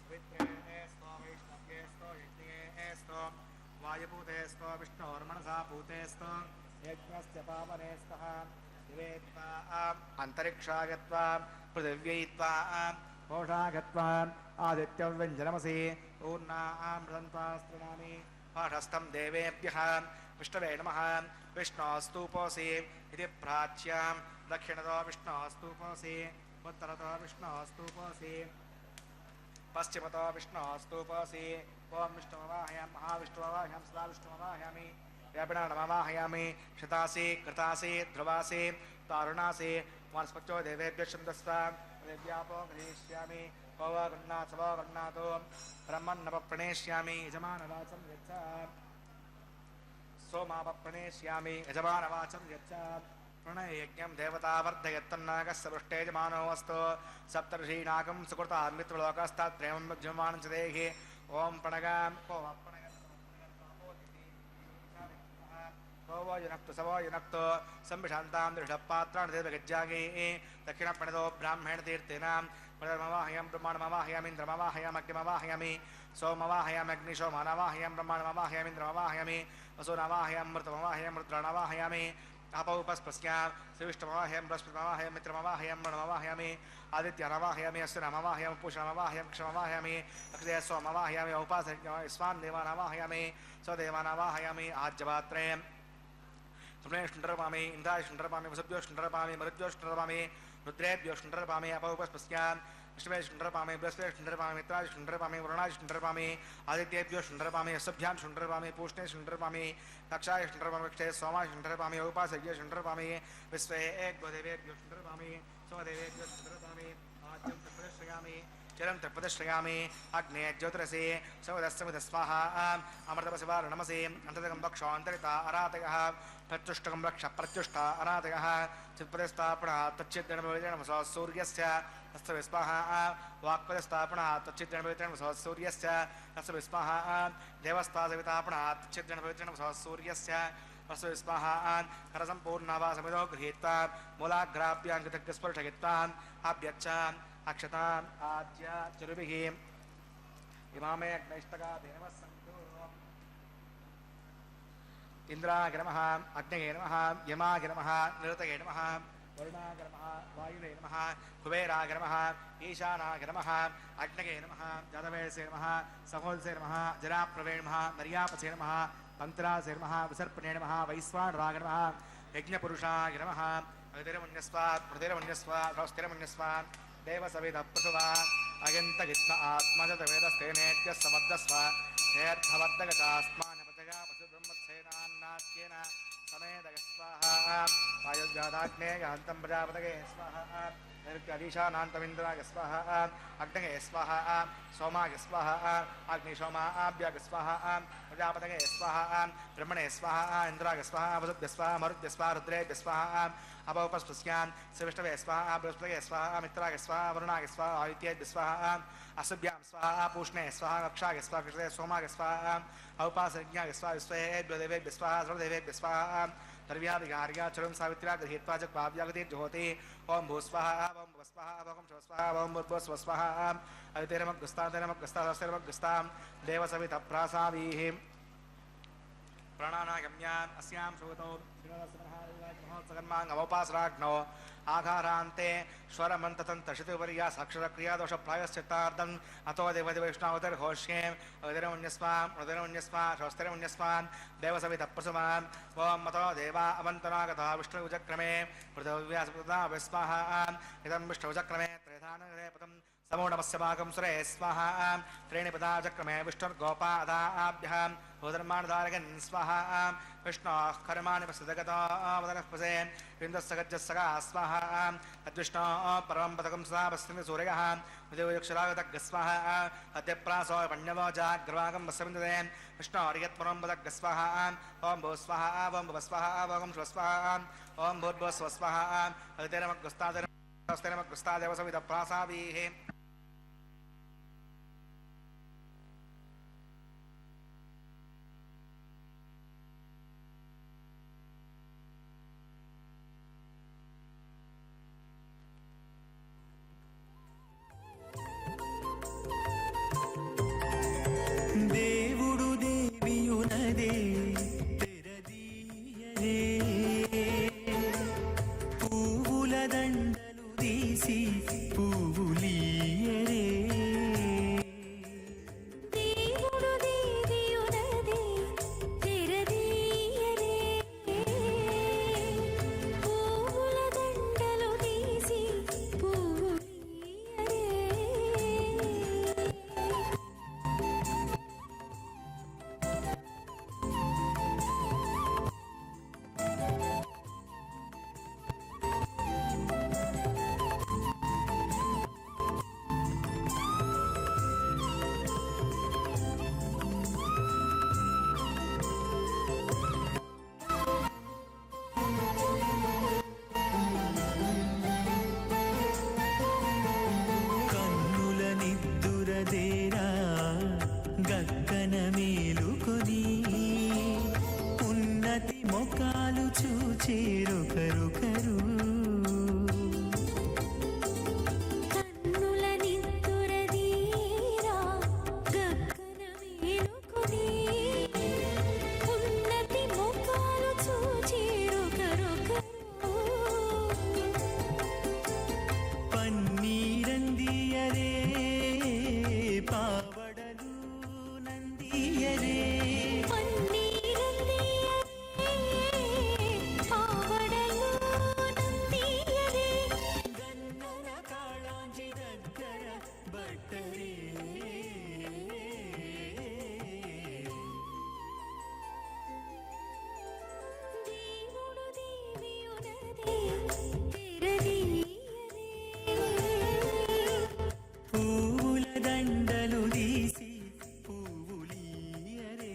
विद्रेस्तो वैष्णव्येस्तो यज्ञेस्तो वायुभूतेस्तो विष्णोर्मनसा भूतेस्तो यज्ञस्य पावनेस्तः दिवेत्वा अन्तरिक्षागत्वा पृथिव्यैत्वा कोषागत्वा आदित्यव्यञ्जनमसि ऊर्णामृतन्त्वास्तृणामि पाठस्थं देवेभ्यः विष्णवे नमः विष्णोस्तूपोऽसि इति प्राच्यां दक्षिणतो विष्णोस्तूपोऽसि उत्तरतो विष्णोस्तूपोऽसि पश्चिमतो विष्णोस्तूपोऽसि ओम विष्णुमवाहयामि महाविष्णुमवाहयामि सदा विष्णुमवाहयामि व्यापिनामवाहयामि शतासि कृतासि ध्रुवासि तारुणासि वनस्पत्यो देवेभ्यः शब्दस्वा देव्यापो गृहीष्यामि पवगुण्णाथवो गुण्णातो ब्रह्मन्नवप्रणेष्यामि यजमानवाचं यच्च सोमावप्रणेष्यामि यजमानवाचं यच्च प्रणययज्ञं देवतावर्धयत्तन्नागस्य पृष्ठेजमानो वस्तु सप्तर्षीणागं सुकृतान् मित्रलोकस्तत्रैवं विद्यमानं च देहि ओम प्रणगां युनक्तु सवो युनक्तु संविशान्तां दृढपात्रान् देवगज्जागे दक्षिणप्रणतो ब्राह्मण तीर्थेनां प्रथमवाहयां ब्रह्माण्डमवाहयामि इन्द्रमवाहयामि अग्निमवाहयामि सोमवाहयामि अग्निशोमानवाहयामि ब्रह्माण्डमवाहयामि इन्द्रमवाहयामि वसुनवाहयामि मृतमवाहयामि रुद्राणवाहयामि अपौपस्पस्यां श्रीविष्णुमवाहयामि बृहस्पतिमवाहयामि मित्रमवाहयामि मृणमवाहयामि आदित्यनवाहयामि अश्विनमवाहयामि पूषणमवाहयामि क्षमवाहयामि अक्षय सोमवाहयामि औपासयामि स्वान् देवानवाहयामि स्वदेवानवाहयामि आज्यपात्रे सुम्नेष्णुरपामि इन्द्रायष्णुरपामि वसुभ्योष्णुरपामि मरुद्योष्णुरपामि रुद्रेभ्योष्णुरपामि अपौपस्पस्यां विष्णुवेष्णुरपामि बृहस्पतिष्णुरपामि मित्रायष्णुरपामि वरुणायष्णुरपामि आदित्येभ्योष्णुरपामि अस्भ्यां शुण्डरपामि पूष्णेष्णुरपामि कक्षायष्णुरपामि क्षे सोमायष्णुरपामि औपासय्यष्णुरपामि विश्वे एकदेवेभ्योष्णुरपामि सोमदेवेभ्योष्णुरपामि आद्यं प्रदर्शयामि चिरं प्रदर्शयामि अग्ने ज्योतिरसि सवदस्सविदस्वाहा अमृतपशिवारुणमसि अन्तर्गं वक्षान्तरिता अरातयः प्रत्युष्टकं रक्ष प्रत्युष्टा अरातयः चित्पदस्थापनः तच्चिद्गणपतिर्नमसः सूर्यस्य अस्य विस्वाहा वाक्पदस्थापनः तच्चिद्गणपतिर्नमसः सूर्यस्य अस्य विस्वाहा देवस्थासवितापनः तच्चिद्गणपतिर्नमसः सूर्यस्य अस्य विस्वाहा करसम्पूर्णवासमिदो गृहीत्वा मूलाग्राभ्यां कृतज्ञस्पर्शयित्वा अभ्यच्छ अक्षताम् आद्य चरुभिः इमामे अग्नैष्टकादे नमः सन्तु इन्द्राय नमः अग्नये नमः यमाय नमः निरतये नमः वरुणाय नमः वायुवे नमः कुबेराय नमः ईशानाय नमः अग्नये नमः जातवेदसे नमः सहोदसे नमः जराप्रवे नमः नर्यापसे नमः पन्तरासे नमः विसर्पणे नमः वैश्वानराय नमः यज्ञपुरुषाय नमः अतिरमन्यस्वात् प्रतिरमन्यस्वात् स्थिरमन्यस्वात् देवसविध प्रसुवा अयन्तगित्म आत्मजतवेदस्तेनेत्यः समर्दस्व हेर्थवर्धगतास्मानपतया पशुब्रह्मत्सेनान्नात्येन समेदयस्वाहा वायुव्याधाग्नेयहन्तं प्रजापतये स्वाहा नैरुत्यधीशानान्तमिन्द्राय स्वाहा अग्नये स्वाहा सोमाय स्वाहा अग्निशोमाभ्याय स्वाहा प्रजापतये स्वाहा ब्रह्मणे स्वाहा इन्द्राय स्वाहा वसुभ्यः स्वाहा मरुभ्यः स्वाहा रुद्रेभ्यः स्वाहा अपौपस्पस्यां श्रीविष्णवे स्वाहा बृहस्पतये स्वाहा मित्राय स्वाहा वरुणाय स्वाहा आदित्येभ्यः स्वाहा असुभ्यां स्वाहा पूष्णे स्वाहा कक्षाय स्वाहा कृष्णे सोमाय स्वाहा औपासज्ञाय स्वाहा विश्वेभ्यो देवेभ्यः स्वाहा सर्वदेवेभ्यः स्वाहा सर्व्याधिकार्या चरुं सावित्र्या गृहीत्वा च काव्यागतिर्जुहोति ओं भूस्वाहा ओं भुवस्वाहा ओं शिवस्वाहा ओं भूर्भुवस्वस्वाहा अदितिरमग्रस्तां देवसवितप्रासावीः प्राणानागम्यान् अस्यां श्रुतौ महोत्सकर्माङ्गमोपासराग्नौ आघारान्ते स्वरमन्ततन्तशितुपर्या साक्षरक्रियादोष प्रायश्चित्तार्थम् अतो देवदेवैष्णावतिर्घोष्ये उदरमुन्यस्वान् स्वस्तिरमुन्यस्वान् देवसवितप्रसुमान् ओं मतो देवा अवन्तनागता विष्णुचक्रमे पृथिव्यासपृता विस्वाहा इदं विष्णुचक्रमे त्रेधानपदम् समूढमस्य भागं सुरे स्वाहा त्रीणि पदाचक्रमे विष्णुर्गोपादाभ्यां भूधर्माणधारगन् स्वाहा विष्णोः कर्माणि प्रसिद्धगतावदनःपसे इन्द्रस्सगज्जस्सगा स्वाहा अद्विष्णोः परमं पदकं सदा पश्यन्ति सूर्यः विदेवयुक्षरागतग् स्वाहा अद्यप्रासो पण्यवो जाग्रवागं वस्यविन्दते विष्णोर्यत्परं पदग् स्वाहा ओं भूस्वाहा ओं भुवस्वाहा ओं शिवस्वाहा ओं भूर्भुवस्वस्वाहा अदितिरमग्रस्तादेवसवितप्रासावीः దేవుడు దేవియునదే తెరదీయరే పువ్వుల దండలు తీసి పువ్వులీయరే దేవుడు దేవియునదే తెరదీయరే పువ్వుల దండలు తీసి పువ్వులీయరే పువ్వుల దండలు తీసి పువ్వులీయరే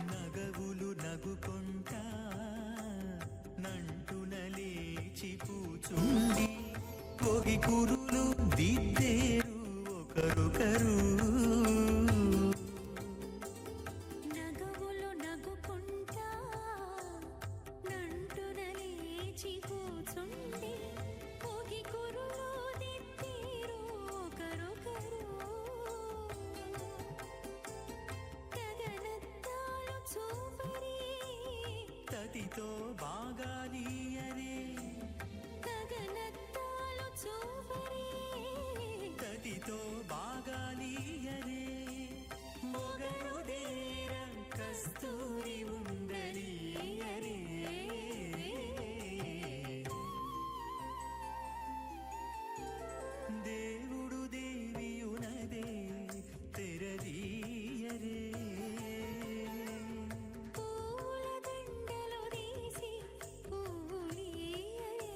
నగవులు నగుకొంటా నంటున లేచి కూచుండి పొగి కురులు దిద్దేరు ఒకరొకరు నగవులు నగుకుంటా నంటున లేచి కూచుండి పొగి కురులు దిద్దేరు ఒకరొకరు గగనద్దాలు చూపరి తతితో బాగాలియరే గగనద్దాలు చూపరి తతితో బాగాలియరే మొగరు దేర కస్తూరి ఉండలియరే దేవుడు దేవియునదే తెరదీయరే పూల దండలు తీసి పువ్వులీయరే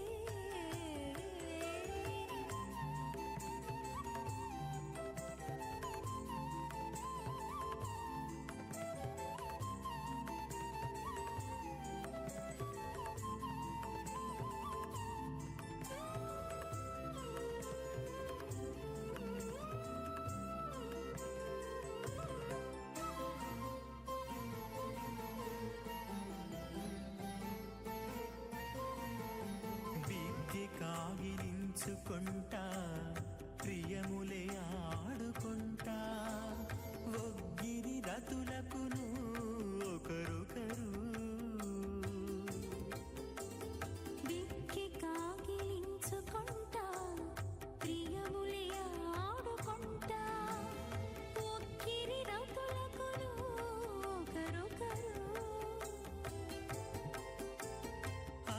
విద్య కాగిలించుకుంటా ప్రియములే ఆడుకుంటా ఒగ్గిరి రతులకును ఒకరొకరు దిక్కి కాగిలించుకుంటా ప్రియములే ఆడుకుంటా ఒక్కిరి రతులకును ఒకరొకరు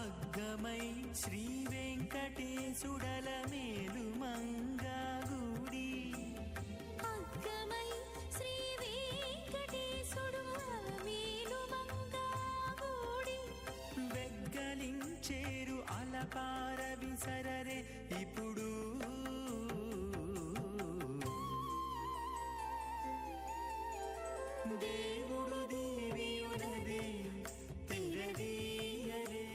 అగ్గమై శ్రీ వెంకటేశుడల మేలు మంగాగుడి అగ్గమై శ్రీ వెంకటేశుడు అలమేలు మంగాగూడి వెగ్గలించేరు అలకార విసరరే ఇప్పుడు దేవుడు దేవియునదే తెరదీయరే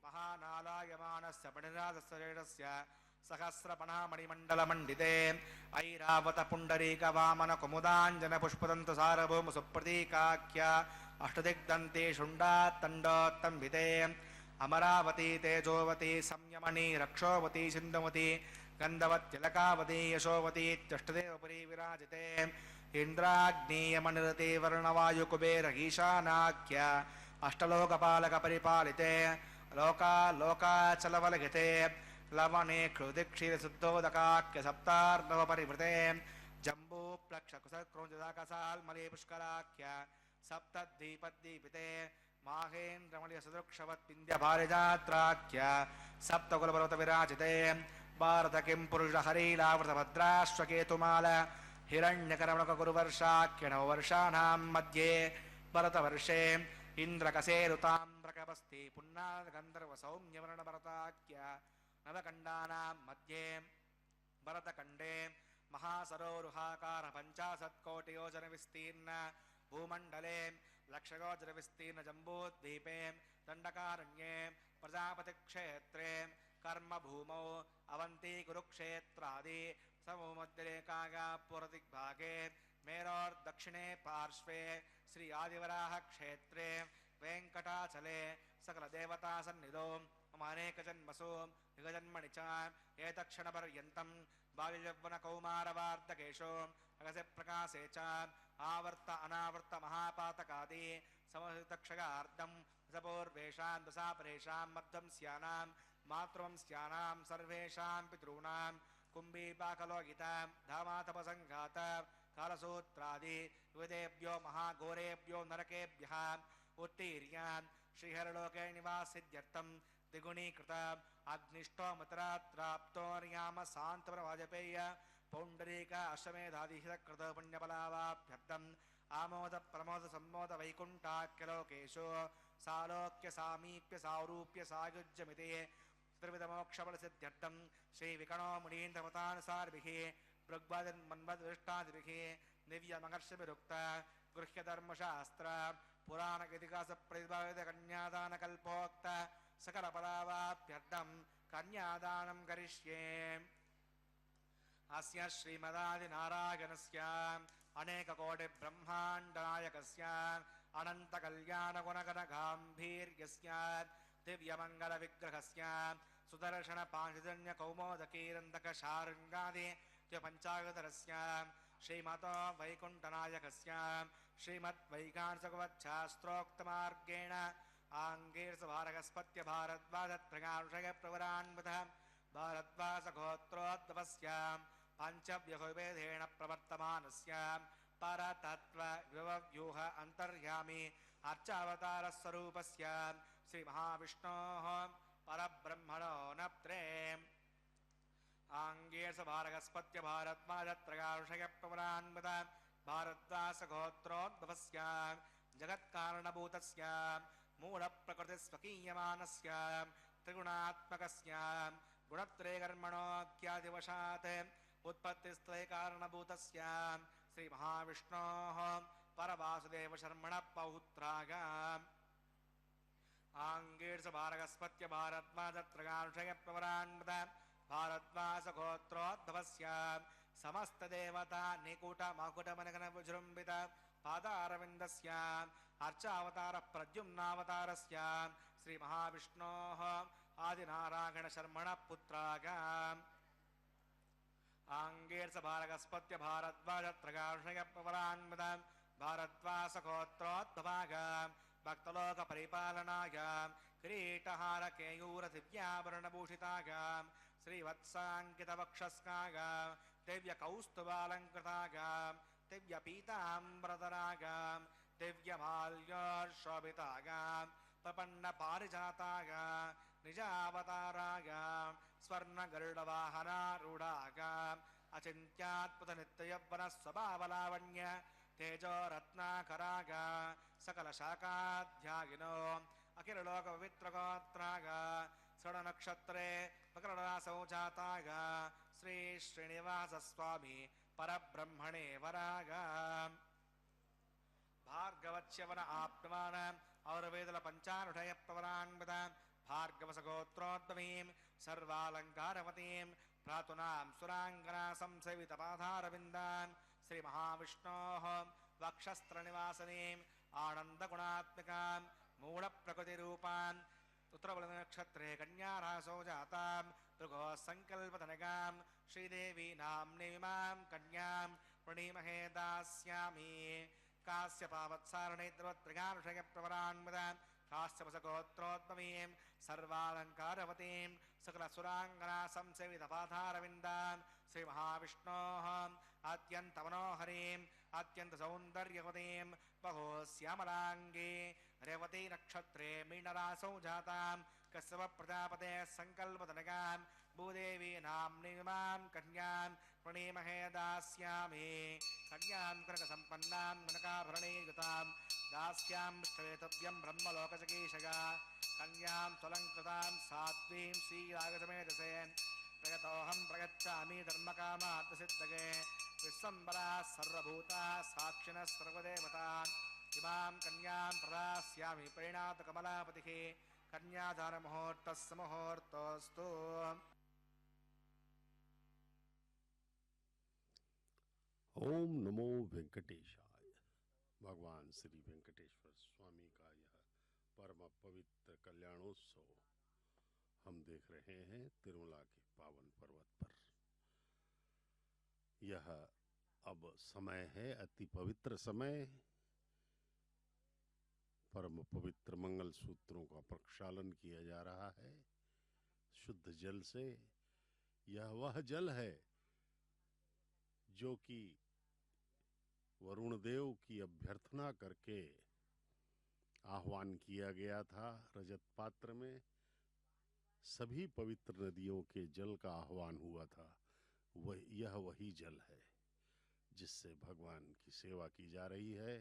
మహానాలాయమానస్య పణిరాజస్వరేణస్య సహస్రపణామణిమండలమండితే ఐరావత పుండరీక వామన కుముదాంజన పుష్పదంతు సారభౌమ సుప్రతీకాఖ్య అష్టదిగ్దంతే శుండాత్తండోత్తంబితే అమరావతి తేజోవతి సంయమని రక్షోవతి సింధుమతి గంధవత్తిలకావతి యశోవతి త్యష్టదేవపరి విరాజితే ఇంద్రాగ్నేయమనిరతే వర్ణవాయుకుబేర ఈశానాఖ్య అష్టలోకపాలక పరిపాలితే లోకాచలవలగితే లవణే క్షుదిక్షీరశుద్ధోదకాఖ్య సప్తార్ణవ పరివృతే జంబూ ప్లక్ష కుశక్రోంజదాకసాల్మలే పుష్కరాఖ్య సప్తద్వీపద్వీపితే మాహేంద్రమణి సదృక్షవత్పింద్య భారజాత్రాఖ్య సప్తకులపర్వత విరాజితే భారత కిం పురుష హరీలావృత భద్రాశ్వకేతుమాల హిరణ్యకరమణక గురువర్షాఖ్య నవవర్షాణాం మధ్యే భరతవర్షే ఇంద్రకసేరుతామ్రకపస్తి పున్నాగంధర్వ సౌమ్యవర్ణ భరతాఖ్య నవకండానాం మధ్యే భరతఖండే మహాసరోరుహాకార పంచాశత్కోటియోజన విస్తీర్ణ భూమండలే లక్షయోజన విస్తీర్ణ జంబూద్వీపే దండకారణ్యే ప్రజాపతిక్షేత్రే కర్మభూమౌ అవంతి కురుక్షేత్రాది సమూమధ్యరేఖాగా పూర్వదిగ్భాగే మేరోర్దక్షిణే పార్శ్వే శ్రీ ఆదివరాహ క్షేత్రే వెంకటాచలే సకల దేవతా సన్నిధో మమ అనేక జన్మసు యుగజన్మణి చ ఏతక్షణపర్యంతం బాల్యవ్వన కౌమారవార్ధకేషు అగసే ప్రకాశే చ ఆవర్త అనావర్త మహాపాతకాది సమహితక్షయార్థం దశపూర్వేషాం దశాపరేషాం మధ్వం స్యానాం మాతృం స్యానాం సర్వేషాం పితॄణాం కుంభీపాకలోగితాం ధామాతపసంఘాత కాలసూత్రాది వివిధేభ్యో మహాఘోరేభ్యో నరకేభ్యః उत्तीर्यान् श्रीहरलोके निवासित्यर्थं द्विगुणीकृत अग्निष्टोमतरात्राप्तोर्याम शान्तप्रवाजपेय पौण्डरीक अश्वमेधादिहितकृत पुण्यफलावाभ्यर्थम् आमोद प्रमोद सम्मोद वैकुण्ठाख्यलोकेषु सालोक्य सामीप्य सारूप्य सायुज्यमिति त्रिविधमोक्षफलसिद्ध्यर्थं श्रीविकणो मुनीन्द्रमतानुसारिभिः पृग्वदन्मन्वद्विष्टादिभिः दिव्यमहर्षिभिरुक्त गृह्यधर्मशास्त्र पुराणगीतिकासप्रतिपादितकन्यादानकल्पोक्त सकलफलावाभ्यर्थं कन्यादानं करिष्ये। अस्य श्रीमदादिनारायणस्य अनेककोटिब्रह्माण्डनायकस्य अनन्तकल्याणगुणगणगाम्भीर्यस्य दिव्यमङ्गलविग्रहस्य सुदर्शनपाञ्चजन्यकौमोदकीरन्दकशार्ङ्गादि पञ्चागतरस्य श्रीमतो वैकुण्ठनायकस्य श्रीमद्वैकांसगवच्छास्त्रोक्तमार्गेण आङ्गीर्षभारगस्पत्य भारद्वाजत्रयानुषयप्रवरान्वित भारद्वासगोत्रोद्भवस्य पञ्चव्यहुवेदेन प्रवर्तमानस्य परतत्त्वव्यूह अन्तर्यामि अर्चावतारस्वरूपस्य श्रीमहाविष्णोः परब्रह्मणो नप्त्रे आङ्गीर्षभारगस्पत्य भारद्वाजत्रयानुषयप्रवरान्वित भारद्वासगोत्रोद्भवस्य जगत्कारणभूतस्य मूलप्रकृतिस्वकीयमानस्य त्रिगुणात्मकस्य गुणत्रयकर्मणोऽख्यादिवशात् उत्पत्तिस्त्रयकारणभूतस्य श्रीमहाविष्णोः परवासुदेवशर्मणः पौत्राय आङ्गीर्षभारगस्पत्य भारद्वाजत्रयानुषयप्रवरान्वित भारद्वासगोत्रोद्भवस्य समस्तदेवता निकुटमकुटमनगणविजृम्भित पादारविन्दस्य अर्चावतारप्रद्युम्नावतारस्य श्रीमहाविष्णोः आदिनारायणशर्मणः पुत्राय आङ्गीर्षभारगस्पत्य भारद्वाजत्रयानुषयप्रवरान्वित भारद्वासगोत्रोद्भवाय भक्तलोकपरिपालनाय किरीटहारकेयूरदिव्याभरणभूषिताय श्रीवत्साङ्कितवक्षस्काय दिव्यकौस्तुभालङ्कृताय दिव्यपीताम्बरधराय दिव्यमाल्योर्शोभिताय प्रपन्नपारिजाताय निजावताराय स्वर्णगरुडवाहनारूढाय अचिन्त्यात्पतनित्ययौवनस्वभावलावण्य तेजोरत्नाकराय सकलशाखाध्यायिनो अखिललोकपवित्रगोत्राय षडनक्षत्रे मकररासौ जाताय श्री श्रीनिवासस्वामी परब्रह्मणे वराय भार्गवच्यवन आप्तवान औरवेदल पञ्चानुषयप्रवरान्वित भार्गवसगोत्रोद्भवीं सर्वालङ्कारवतीं प्रातुनां सुराङ्गना संसेवितपाधारविन्दान् श्रीमहाविष्णोः वक्षस्त्रनिवासनीम् आनन्दगुणात्मिकां मूढप्रकृतिरूपान् उत्तरबलनक्षत्रे कन्यारासौ जातां भृगोः सङ्कल्पतनगां श्रीदेवी नाम्नीमां कन्यां प्रणीमहे दास्यामि काश्यपावत्सारणे द्रवत्रयानुषयप्रवरान्वित काश्यपसगोत्रोद्भवीं सर्वालङ्कारवतीं सकलसुराङ्गना संसेवितपाधारविन्दां श्रीमहाविष्णोः अत्यन्तमनोहरीम् अत्यन्तसौन्दर्यवतीं बहोश्यामलाङ्गी रेवती नक्षत्रे मीनरासौ जातां कश्यपप्रजापते सङ्कल्पतनगां भूदेवी नाम्नीमां कन्यां प्रणीमहे दास्यामि कन्यां कनकसम्पन्नां कनकाभरणीयुतां दास्यां श्वेतव्यं ब्रह्मलोकचकीशया कन्यां त्वलङ्कृतां सात्वीं श्रीरागसमेधसे प्रयतोऽहं प्रगच्छामि धर्मकामार्थसिद्धये विश्वम्बरा सर्वभूता साक्षिणः सर्वदेवतान् इमां कन्यां प्रदास्यामि प्रेणातकमलापतिः कन्यादानमुहूर्तस्य मुहूर्तोऽस्तु। ओम नमो वेंकटेशाय। भगवान श्री वेंकटेश्वर स्वामी का यह परम पवित्र कल्याणोत्सव हम देख रहे हैं तिरुमला के पावन पर्वत पर। यह अब समय है, अति पवित्र समय, परम पवित्र मंगल सूत्रों का प्रक्षालन किया जा रहा है शुद्ध जल से। यह वह जल है जो कि वरुण देव की अभ्यर्थना करके आह्वान किया गया था रजत पात्र में, सभी पवित्र नदियों के जल का आह्वान हुआ था। यह वही जल है जिससे भगवान की सेवा की जा रही है।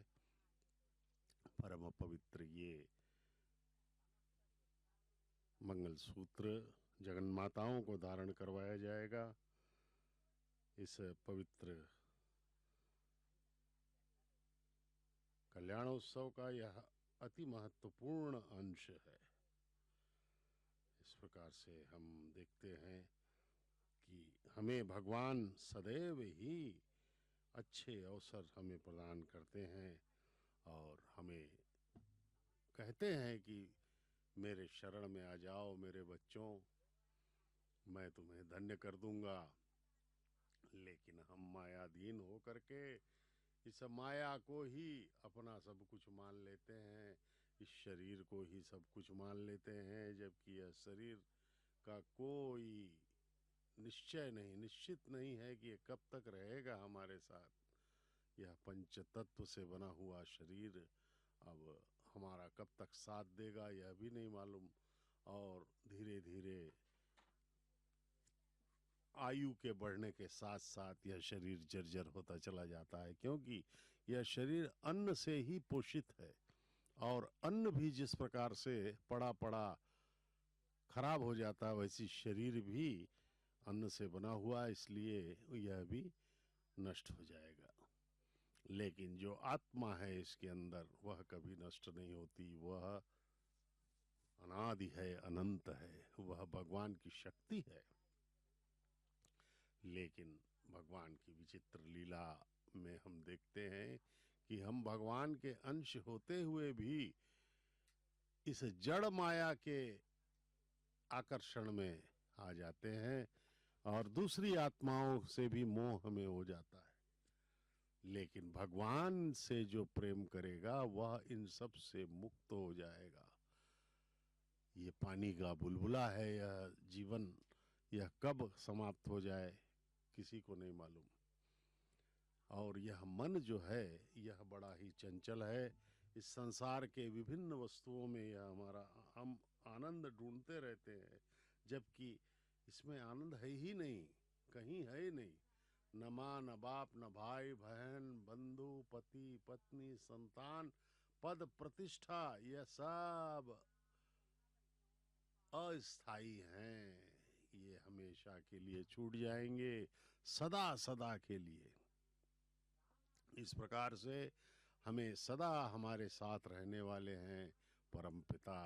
परम पवित्र ये मंगलसूत्र जगन माताओं को धारण करवाया जाएगा। इस पवित्र कल्याणोत्सव का यह अति महत्वपूर्ण अंश है। इस प्रकार से हम देखते हैं कि हमें भगवान सदैव ही अच्छे अवसर हमें प्रदान करते हैं और हमें कहते हैं कि मेरे शरण में आ जाओ मेरे बच्चों, मैं तुम्हें धन्य कर दूंगा। लेकिन हम मायाधीन हो करके इस माया को ही अपना सब कुछ मान लेते हैं, इस शरीर को ही सब कुछ मान लेते हैं, जबकि यह शरीर का कोई निश्चय नहीं, निश्चित नहीं है कि ये कब तक रहेगा हमारे साथ। यह पंच तत्व से बना हुआ शरीर अब हमारा कब तक साथ देगा यह भी नहीं मालूम, और धीरे धीरे आयु के बढ़ने के साथ साथ यह शरीर जर्जर होता चला जाता है, क्योंकि यह शरीर अन्न से ही पोषित है और अन्न भी जिस प्रकार से पड़ा पड़ा खराब हो जाता है वैसी शरीर भी अन्न से बना हुआ, इसलिए यह भी नष्ट हो जाएगा। लेकिन जो आत्मा है इसके अंदर वह कभी नष्ट नहीं होती, वह अनादि है, अनंत है, वह भगवान की शक्ति है। लेकिन भगवान की विचित्र लीला में हम देखते हैं कि हम भगवान के अंश होते हुए भी इस जड़ माया के आकर्षण में आ जाते हैं और दूसरी आत्माओं से भी मोह हमें हो जाता है। लेकिन भगवान से जो प्रेम करेगा वह इन सब से मुक्त हो जाएगा। ये पानी का बुलबुला है, यह जीवन, यह कब समाप्त हो जाए किसी को नहीं मालूम। और यह मन जो है यह बड़ा ही चंचल है। इस संसार के विभिन्न वस्तुओं में यह हमारा हम आनंद ढूंढते रहते हैं, जबकि इसमें आनंद है ही नहीं, कहीं है ही नहीं। न माँ न बाप न भाई बहन बंधु पति पत्नी संतान पद प्रतिष्ठा, यह सब अस्थाई हैं, ये हमेशा के लिए छूट जाएंगे, सदा सदा के लिए। इस प्रकार से हमें सदा हमारे साथ रहने वाले हैं परम पिता,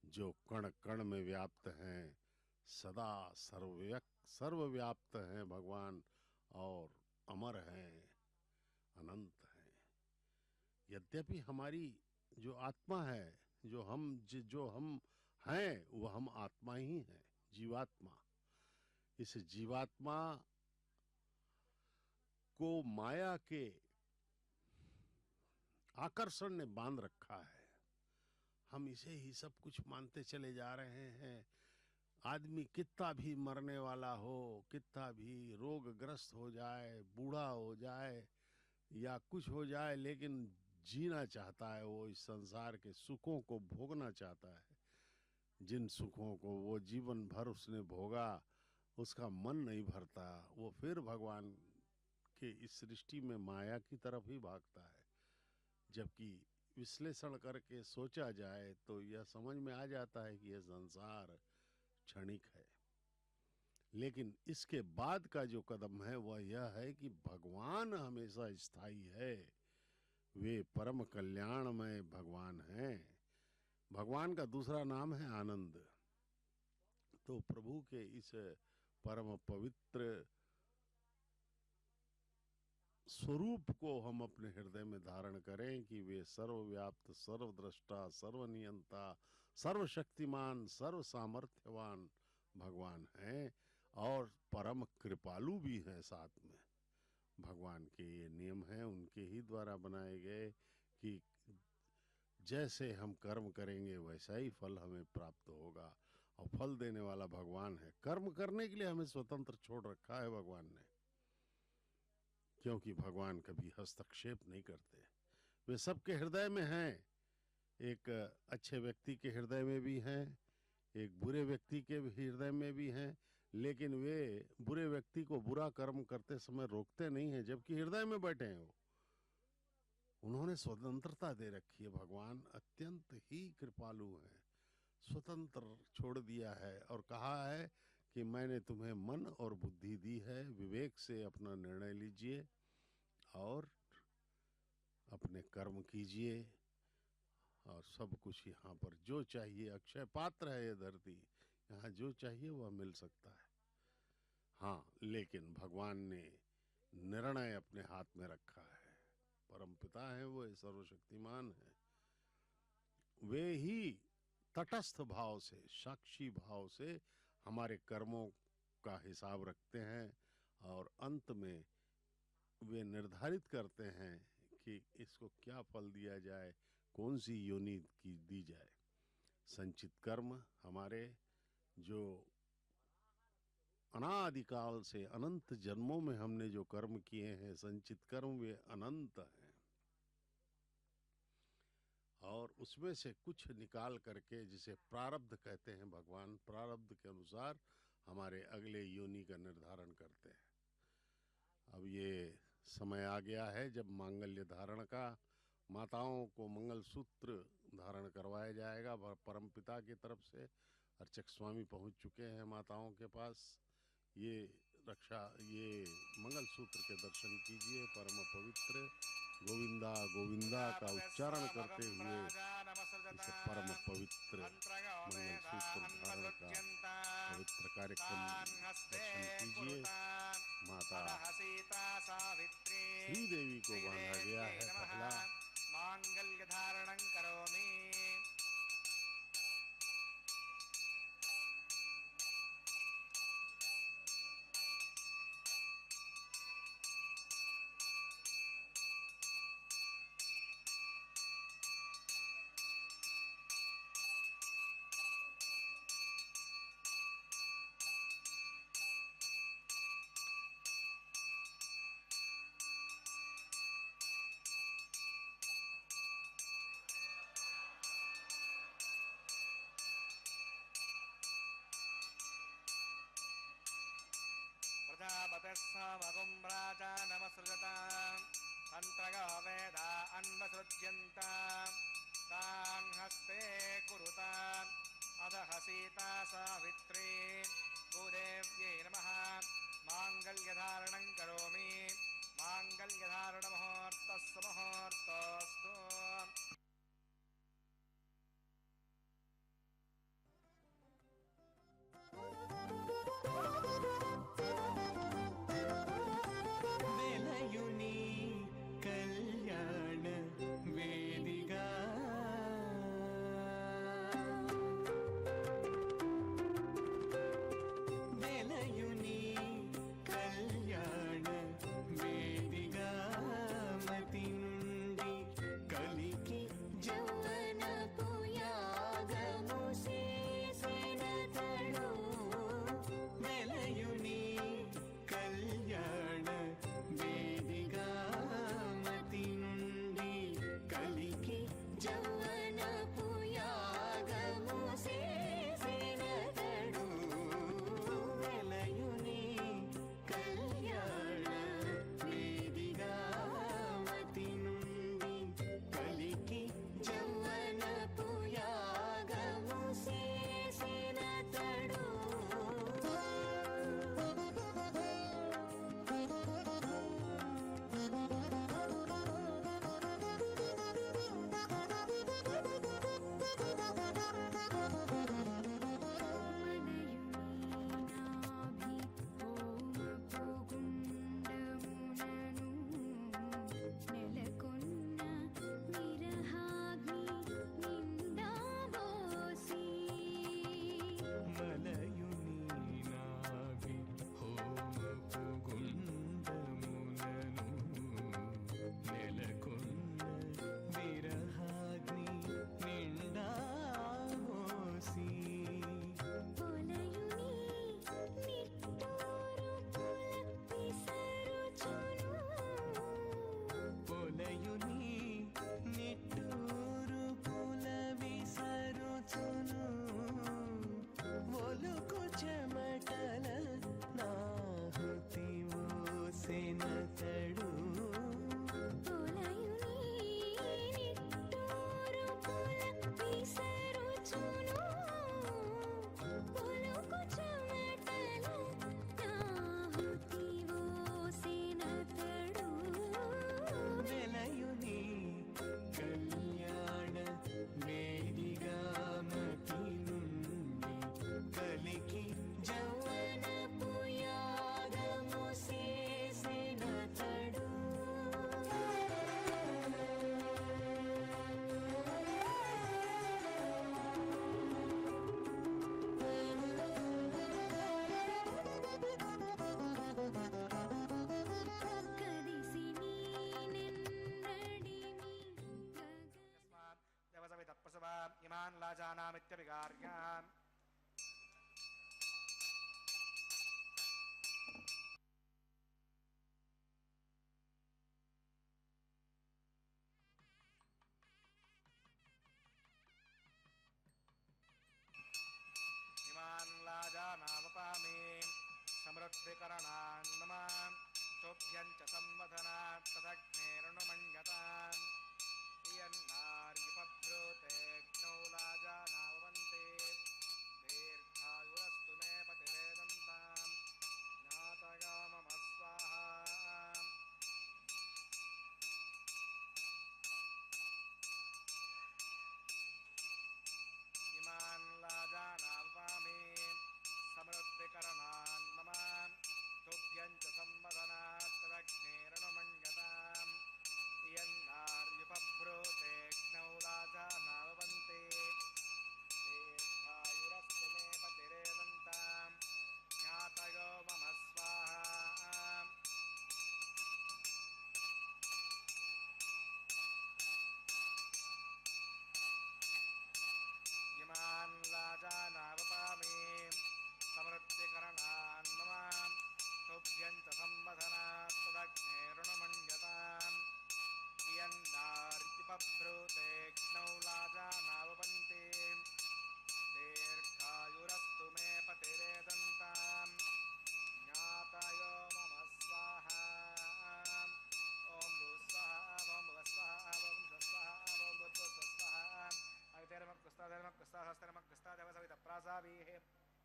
जो कण कण में व्याप्त हैं, सदा सर्वव्याप्त हैं भगवान और अमर हैं, अनंत हैं। यद्यपि हमारी जो आत्मा है, जो हम हैं, वह हम आत्मा ही हैं, जीवात्मा। इस जीवात्मा को माया के आकर्षण ने बांध रखा है। हम इसे ही सब कुछ मानते चले जा रहे हैं। आदमी कितना भी मरने वाला हो, कितना भी रोगग्रस्त हो जाए, बूढ़ा हो जाए या कुछ हो जाए, लेकिन जीना चाहता है, वो इस संसार के सुखों को भोगना चाहता है। जिन सुखों को वो जीवन भर उसने भोगा, उसका मन नहीं भरता, वो फिर भगवान के इस सृष्टि में माया की तरफ ही भागता है। जबकि विश्लेषण करके सोचा जाए तो यह समझ में आ जाता है कि यह संसार क्षणिक है। लेकिन इसके बाद का जो कदम है वह यह है कि भगवान हमेशा स्थायी है, वे परम कल्याणमय भगवान हैं। भगवान का दूसरा नाम है आनंद। तो प्रभु के इस परम पवित्र स्वरूप को हम अपने हृदय में धारण करें कि वे सर्वव्याप्त, सर्वद्रष्टा, सर्वनियंता, सर्वशक्तिमान, सर्व सामर्थ्यवान भगवान हैं और परम कृपालु भी हैं साथ में। भगवान के ये नियम हैं, उनके ही द्वारा बनाए गए कि जैसे हम कर्म करेंगे वैसा ही फल हमें प्राप्त होगा, और फल देने वाला भगवान है। कर्म करने के लिए हमें स्वतंत्र छोड़ रखा है भगवान ने, क्योंकि भगवान कभी हस्तक्षेप नहीं करते, वे सबके हृदय में हैं। एक अच्छे व्यक्ति के हृदय में भी हैं, एक बुरे व्यक्ति के भी हृदय में भी हैं, लेकिन वे बुरे व्यक्ति को बुरा कर्म करते समय रोकते नहीं हैं, जबकि हृदय में बैठे हैं वो। उन्होंने स्वतंत्रता दे रखी है। भगवान अत्यंत ही कृपालु हैं, स्वतंत्र छोड़ दिया है और कहा है कि मैंने तुम्हें मन और बुद्धि दी है, विवेक से अपना निर्णय लीजिए और अपने कर्म कीजिए, और सब कुछ यहाँ पर जो चाहिए, अक्षय पात्र है ये धरती, यहाँ जो चाहिए वह मिल सकता है। हाँ, लेकिन भगवान ने निर्णय अपने हाथ में रखा है। परमपिता है वो, सर्वशक्तिमान है। वे ही तटस्थ भाव से, साक्षी भाव से हमारे कर्मों का हिसाब रखते हैं और अंत में वे निर्धारित करते हैं कि इसको क्या फल दिया जाए, कौन सी योनि की दी जाए। संचित कर्म हमारे जो अनादिकाल से अनंत जन्मों में हमने जो कर्म किए हैं, संचित कर्म वे अनंत हैं, और उसमें से कुछ निकाल करके, जिसे प्रारब्ध कहते हैं, भगवान प्रारब्ध के अनुसार हमारे अगले योनि का निर्धारण करते हैं। अब ये समय आ गया है जब मांगल्य धारण का, माताओं को मंगलसूत्र धारण करवाया जाएगा परमपिता की तरफ से। अर्चक स्वामी पहुंच चुके हैं माताओं के पास। ये मंगलसूत्र के दर्शन कीजिए। परम पवित्र गोविंदा गोविंदा का उच्चारण करते हुए इस परम पवित्र मंगलसूत्र धारण का पवित्र कार्यक्रम दर्शन कीजिए। माता श्री देवी को बांधा गया है पहला। मांगल्य धारणं करोमि। प्रजापतिस्समगुं राजानमसृजताम् तन्त्रयो वेदा अन्वसृज्यन्ताम् तान् हस्ते कुरुताम् अधः सीता सावित्री भूदेव्यै नमः। माङ्गल्यधारणं करोमि। माङ्गल्यधारणमुहूर्तस्य मुहूर्तोऽस्तु। वेलयुनी कल्याण वेदिका वेलयुनी कल्याण वेदिका इमान् लाजानामित्यभिगार्यान् इमान् लाजानामपामि समृद्धिकरणान् मम तोभ्यं च संवदनात् तदग्नेरनुमञ्जताम् इयन्नार्युपभ्रूतेऽग्नौ लाजानावन्ते दीर्घायुरस्तु मे पतिरेदन्ताम् ज्ञातया मम स्वाहा इमान् लाजानावपामि समृद्धिकरणान् मम तुभ्यं च संवदनात् तदग्नेरनुमञ्जताम् इयन्नार्युपभ्रूतेऽग्नौ लाजानावन्ते दीर्घायुरस्तु मे पतिरेदन्ताम् ज्ञातयो मम स्वाहा इमान् लाजानावपामि समृद्धिकरणान् मम तुभ्यं च संवदनात् तदग्नेरनुमञ्जताम् इयन्नार्युपभ्रूतेऽग्नौ लाजानावन्ते दीर्घायुरस्तु मे पतिरेदन्ताम् ज्ञातयो मम स्वाहा ॐ भूस्वाहा ॐ भुवस्वाहा ॐ स्वस्वाहा ॐ भूर्भुवस्वाहा अवितेरमग्रस्तादेवसवितप्रासावीः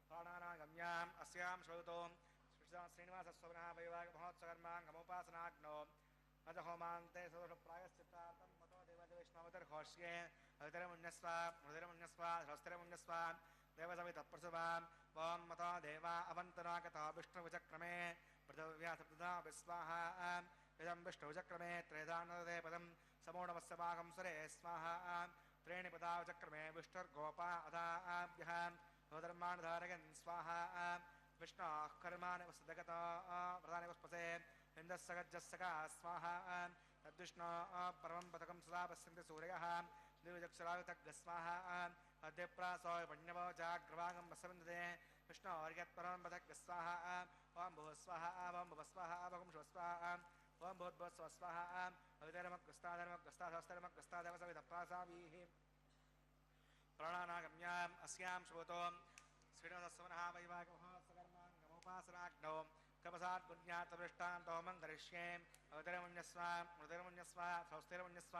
प्राणानागम्याम् अस्यां श्रौतो श्रीनिवासस्वनः वैवाहिकमहोत्सवकर्माङ्गमुपासनाग्नो अजहोमान्ते सदोषप्रायश्चित्तार्थं मतो देवदेवैष्णवतिर्घोष्ये अवितरमुन्यस्व मृदिरमुन्यस्व सहस्तिरमुन्यस्व देवसवितप्रसुवाम् ॐ मतो देवा अवन्तनागतो विष्णुविचक्रमे पृथिव्या सप्तधा विस्वाहा इदं विष्णुविचक्रमे त्रेधानदे पदं समूढमस्यवाहं सुरे स्वाहा त्रीणि पदावचक्रमे विष्णुर्गोपा अदाभ्यः स्वधर्मानुधारयन् स्वाहा विष्णोः कर्माणि वसुदगतो प्रधानि पुष्पसे इन्दस्सगज्जस्सका स्वाहा तद्विष्णो परमं पदकं सदा पश्यन्ति सूर्यः द्विजक्षरायुतग्स्वाहा अद्यप्रासो पण्यवो जाग्रवागं वसवन्दते विष्णोर्यत्परमं पदग्स्वाहा ॐ भुवस्वाहा ॐ भुवस्वाहा ॐ शुभस्वाहा ॐ भूद्भुवस्वस्वाहा अवितरमग्रस्ताधर्मग्रस्तादेवसवितप्रासावीः प्राणानागम्याम् अस्यां श्रोतो श्रीनिवासस्वनः वैवाहिकमहोत्सवकर्माङ्गमुपासनाग्नौ कपसात् पुण्यात्तवृष्टान्तोमं करिष्ये अवितरमुन्यस्व मृदिरमुन्यस्व सहस्तिरमुन्यस्व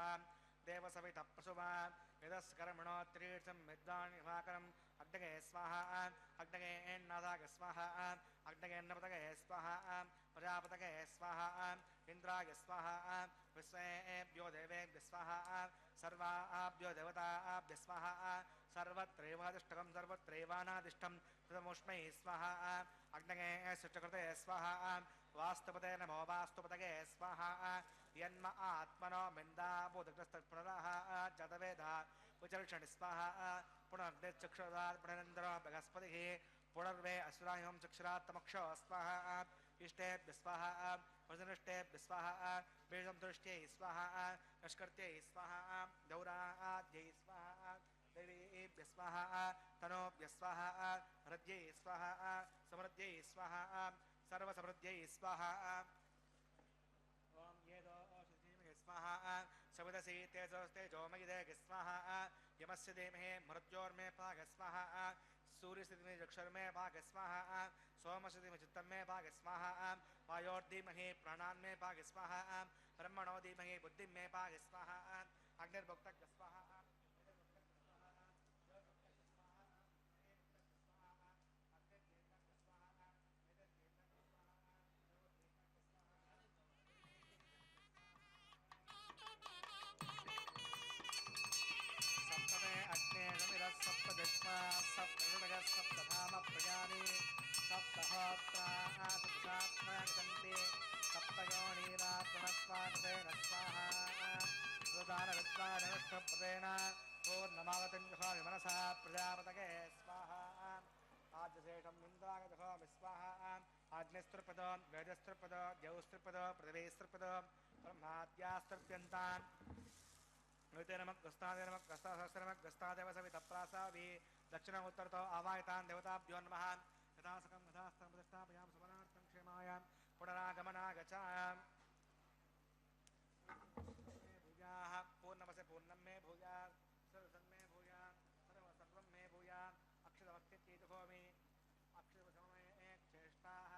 देवसवितप्रसुवा यदस्कर्मणो त्रीर्थं विद्वान् विभाकरम् अग्नगे स्वाहा अग्नगे एन्नादाग स्वाहा अग्नगे अन्नपतगे स्वाहा प्रजापतगे स्वाहा इन्द्राय स्वाहा विश्वेभ्यो देवेभ्य स्वाहा सर्वाभ्यो देवताभ्य स्वाहा सर्वत्रैवादिष्टकं सर्वत्रैवानादिष्टं तदमुष्मै स्वाहा अग्नगे सृष्टकृते स्वाहा वास्तुपते नमो वास्तुपतगे स्वाहा यन्म आत्मनो मिन्दाबोधग्रस्तपुनरः जातवेदा उचर्षणि स्वाहा पुनर्निर्चक्षुरात् पुनरेन्द्रो बृहस्पतिः पुनर्वे असुराहिं चक्षुरात्तमक्षो स्वाहा इष्टेभ्य स्वाहा वसनिष्टेभ्य स्वाहा बीजं दृष्ट्यै स्वाहा नष्कर्त्यै स्वाहा दौराद्यै स्वाहा देवीभ्य स्वाहा तनोभ्य स्वाहा हृद्यै स्वाहा समृद्ध्यै स्वाहा सर्वसमृद्ध्यै स्वाहा ॐ येदो ओषधीमहे स्वाहा सविदसि तेजोमयिदे स्वाहा यमस्य धीमहि मृत्योर्मे पाग स्वाहा सूर्यस्य धीमहि चक्षुर्मे पाग स्वाहा सोमस्य धीमहि चित्तमे पाग स्वाहा वायोर्धीमहि प्राणान्मे पाग स्वाहा ब्रह्मणो धीमहि बुद्धिमे पाग स्वाहा अग्निर्भुक्तः स्वाहा सप्तदश्मा सप्तऋणः सप्तधाम प्रजानि सप्तहोत्रात्मागन्ते सप्तयोनीरात्मनस्वागतेन स्वाहा सुदानविद्वानविष्णुपदेन पूर्णमागतं जुहोमि मनसा प्रजापतये स्वाहा आद्यशेषं इन्द्रागजुहोमि स्वाहा आग्निस्त्रिपदो वेदस्त्रिपदो द्यौस्त्रिपदो पृथिवीस्त्रिपदो ब्रह्माद्यास्त्रिप्यन्तान् नमः गस्तादे नमः गस्तासहस्र नमः गस्तादेव सवितप्रासावि दक्षिण उत्तरतो आवाहितान् देवताभ्यो नमः यथासकं यथास्थं प्रतिष्ठापयामि सुमनार्थं क्षेमाय पुनरागमनागच भूयाः पूर्णमसे पूर्णं मे भूयात् सर्वं मे भूयात् सर्वं मे भूयात् अक्षरमक्षितीतभूमि अक्षरसमये चेष्टाः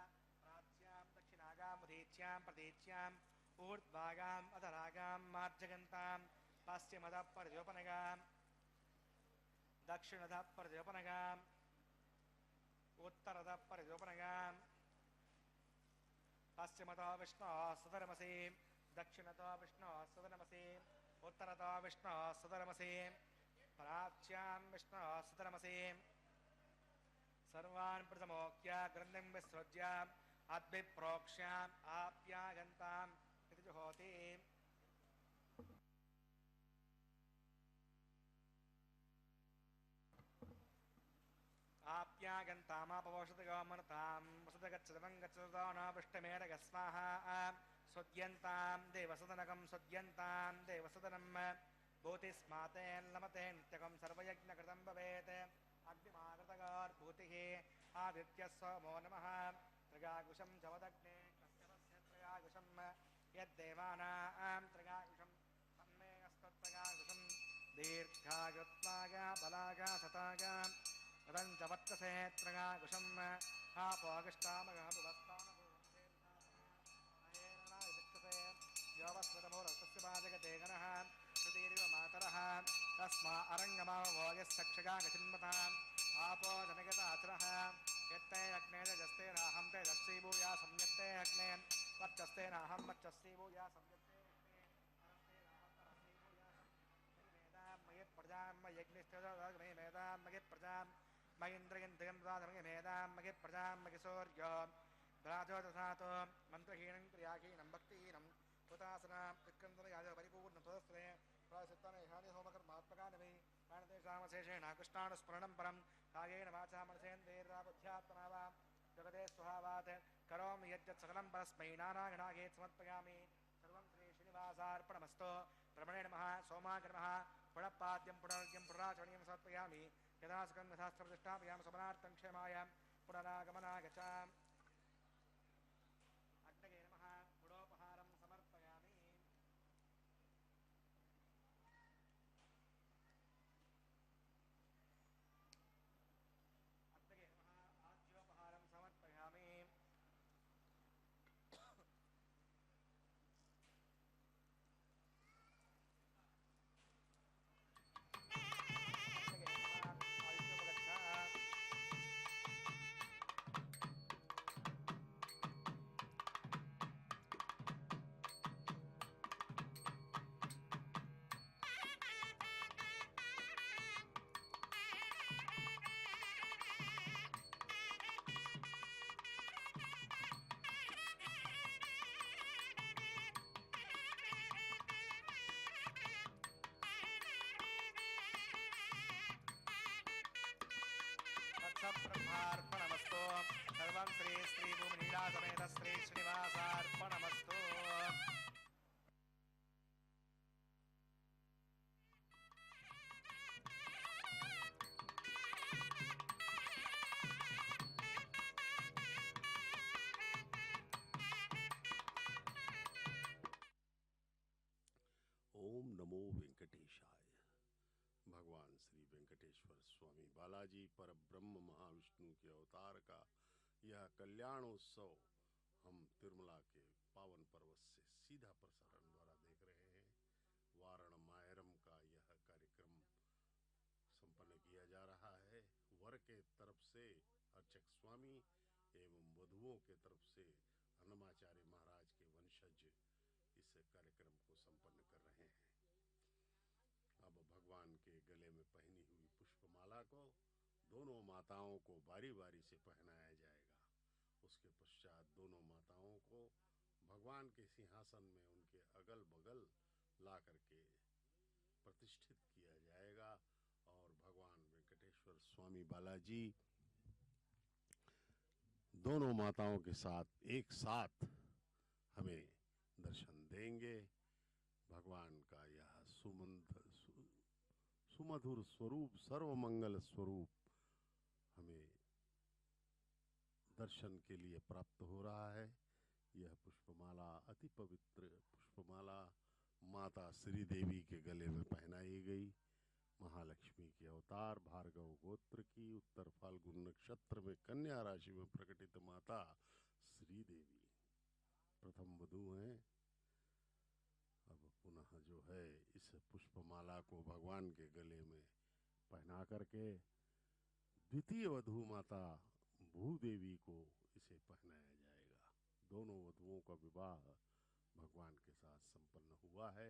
प्राच्यां दक्षिणागाम् उदीच्यां प्रतीच्याम् ऊर्ध्वागाम् अधरागां मार्जगन्तां पश्चिमतः परद्योपनगाम् दक्षिणतः परद्योपनगाम् उत्तरतः परद्योपनगाम् पश्चिमतः विष्णोः सुधर्मसि दक्षिणतः विष्णोः सुधर्मसि उत्तरतः विष्णोः सुधर्मसि प्राच्यां विष्णोः सुधर्मसि सर्वान् प्रथमोक्त्य ग्रन्थिं विसृज्य अद्भिप्रोक्ष्याम् आप्यागन्ताम् इति जुहोति आप्यागन्तामापवोषतगमनतां वसतगच्छतमं गच्छतो न पृष्ठमेरगस्वाहा सुद्यन्तां देवसदनकं सुद्यन्तां देवसदनं भूतिस्मातेन्लमते नित्यकं सर्वयज्ञकृतं भवेत् अग्निमाकृतगार्भूतिः आदित्यः सोमो नमः त्रिगाकुशं जवदग्ने कश्यपस्य त्रिगाकुशं यद्देवानां त्रिगाकुशं तन्मे अस्तत्रिगाकुशं दीर्घायुत्वागा बलागा सतागा रदं च वर्तसे त्रिगाकुशं योवस्वतमोरस्तस्य पादगते गणः श्रुतिरिव मातरः तस्मा अरङ्गमावभोगस्सक्षगागचिन्मताम् आपो जनगताचरः यत्ते अग्ने जस्ते नाहं ते दस्त्री भूया संयत्ते अग्ने वर्चस्ते नाहं वर्चस्त्री भूया संयत्ते मयि प्रजां मयज्ञस्ते मेधां मयि प्रजां मयीन्द्रयन्त्रयं मयि मेधां मयि प्रजां मयि सूर्यो भ्राजो दधातो मन्त्रहीनं क्रियाहीनं भक्तिहीनं हुतासनां विक्रन्दनयाज परिपूर्णतोस्त्रे प्रायसित्तनेहानि होमकर्मात्मकानि वै प्राणतेषामशेषेण कृष्णानुस्मरणं परं कायेन वाचा मनसेन्द्रियैर्वाबुद्ध्यात्मना वा जगते स्वभावात् करोमि यद्यत् सकलं परस्मै नानागणागेत् समर्पयामि सर्वं श्रीश्रीनिवासार्पणमस्तु ब्रह्मणे नमः सोमाय नमः पुनःपाद्यं पुनर्घ्यं पुनराचरणीयं समर्पयामि यथासकं यथास्त्रप्रतिष्ठापयामि समनार्थं क्षेमाय पुनरागमनागच अग्नये नमः गुडोपहारं समर्पयामि अग्नये नमः आज्योपहारं समर्पयामि ब्रह्मार्पणमस्तु सर्वं श्री श्री भूमिनीलासमेत श्री श्रीनिवासार्पणमस्तु ओम नमो वेंकटेशाय। भगवान श्री वेंकटेश्वर स्वामी बालाजी पर ब्रह्म महाविष्णु के अवतार का यह कल्याणोत्सव हम तिरुमला के पावन पर्वत से सीधा प्रसारण द्वारा देख रहे हैं। वारणमायरम का यह कार्यक्रम संपन्न किया जा रहा है। वर के तरफ से अर्चक स्वामी एवं वधुओं के तरफ से अन्नमाचार्य महाराज के वंशज इस कार्यक्रम को संपन्न कर रहे हैं। अब भगवान के गले में पहनी हुई पुष्पमाला को दोनों माताओं को बारी बारी से पहनाया जाएगा। उसके पश्चात दोनों माताओं को भगवान के सिंहासन में उनके अगल बगल ला करके प्रतिष्ठित किया जाएगा और भगवान वेंकटेश्वर स्वामी बालाजी दोनों माताओं के साथ एक साथ हमें दर्शन देंगे। भगवान का यह सुमधुर स्वरूप सर्वमंगल स्वरूप हमें दर्शन के लिए प्राप्त हो रहा है। यह पुष्पमाला अति पवित्र पुष्पमाला माता श्री देवी के गले में पहनाई गई। महालक्ष्मी के अवतार भार्गव गोत्र की उत्तर फाल्गुन नक्षत्र में कन्या राशि में प्रकटित माता श्री देवी प्रथम वधू हैं। अब पुनः जो है इस पुष्पमाला को भगवान के गले में पहना करके द्वितीय वधू माता भूदेवी को इसे पहनाया जाएगा। दोनों वधुओं का विवाह भगवान के साथ संपन्न हुआ है।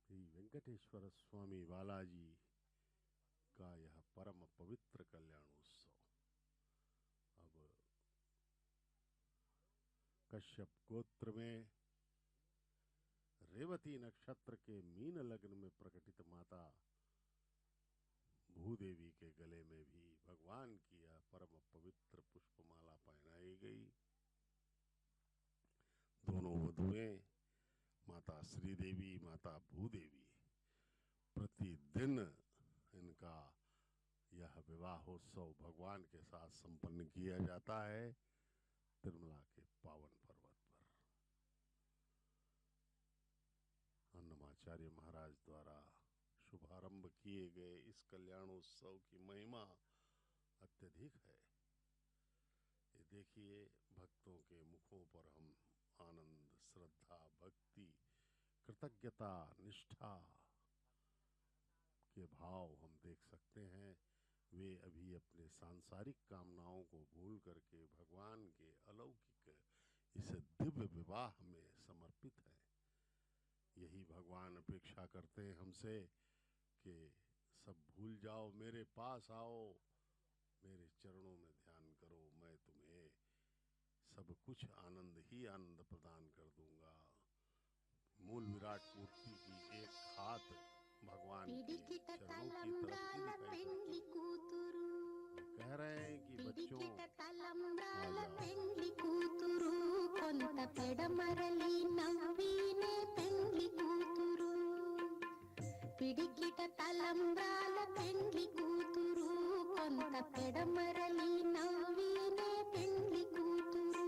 श्री वेंकटेश्वर स्वामी बालाजी का यह परम पवित्र कल्याणोत्सव अब कश्यप गोत्र में रेवती नक्षत्र के मीन लग्न में प्रकटित माता भूदेवी के गले में भी भगवान की यह परम पवित्र पुष्पमाला पहनाई गई। दोनों वधुएं माता श्री देवी माता भूदेवी प्रतिदिन इनका यह विवाहोत्सव भगवान के साथ संपन्न किया जाता है तिरुमला के पावन पर्वत पर। अन्नमाचार्य महाराज द्वारा शुभारंभ किए गए इस कल्याणोत्सव की महिमा अत्यधिक है। ये देखिए भक्तों के मुखों पर हम आनंद श्रद्धा भक्ति कृतज्ञता निष्ठा के भाव हम देख सकते हैं। वे अभी अपने सांसारिक कामनाओं को भूल करके भगवान के अलौकिक इस दिव्य विवाह में समर्पित हैं। यही भगवान अपेक्षा करते हैं हमसे कि सब भूल जाओ, मेरे पास आओ, मेरे चरणों में ध्यान करो, मैं तुम्हें सब कुछ आनंद ही आनंद प्रदान कर दूंगा। मूल विराट मूर्ति की एक हाथ भगवान के चरणों की तरफ ही दिखाई कह रहे हैं कि बच्चों పిడికిట తలంబ్రాల పెండ్లి కూతురు కొంత పెడమరలి నవ్వినే పెండ్లి కూతురు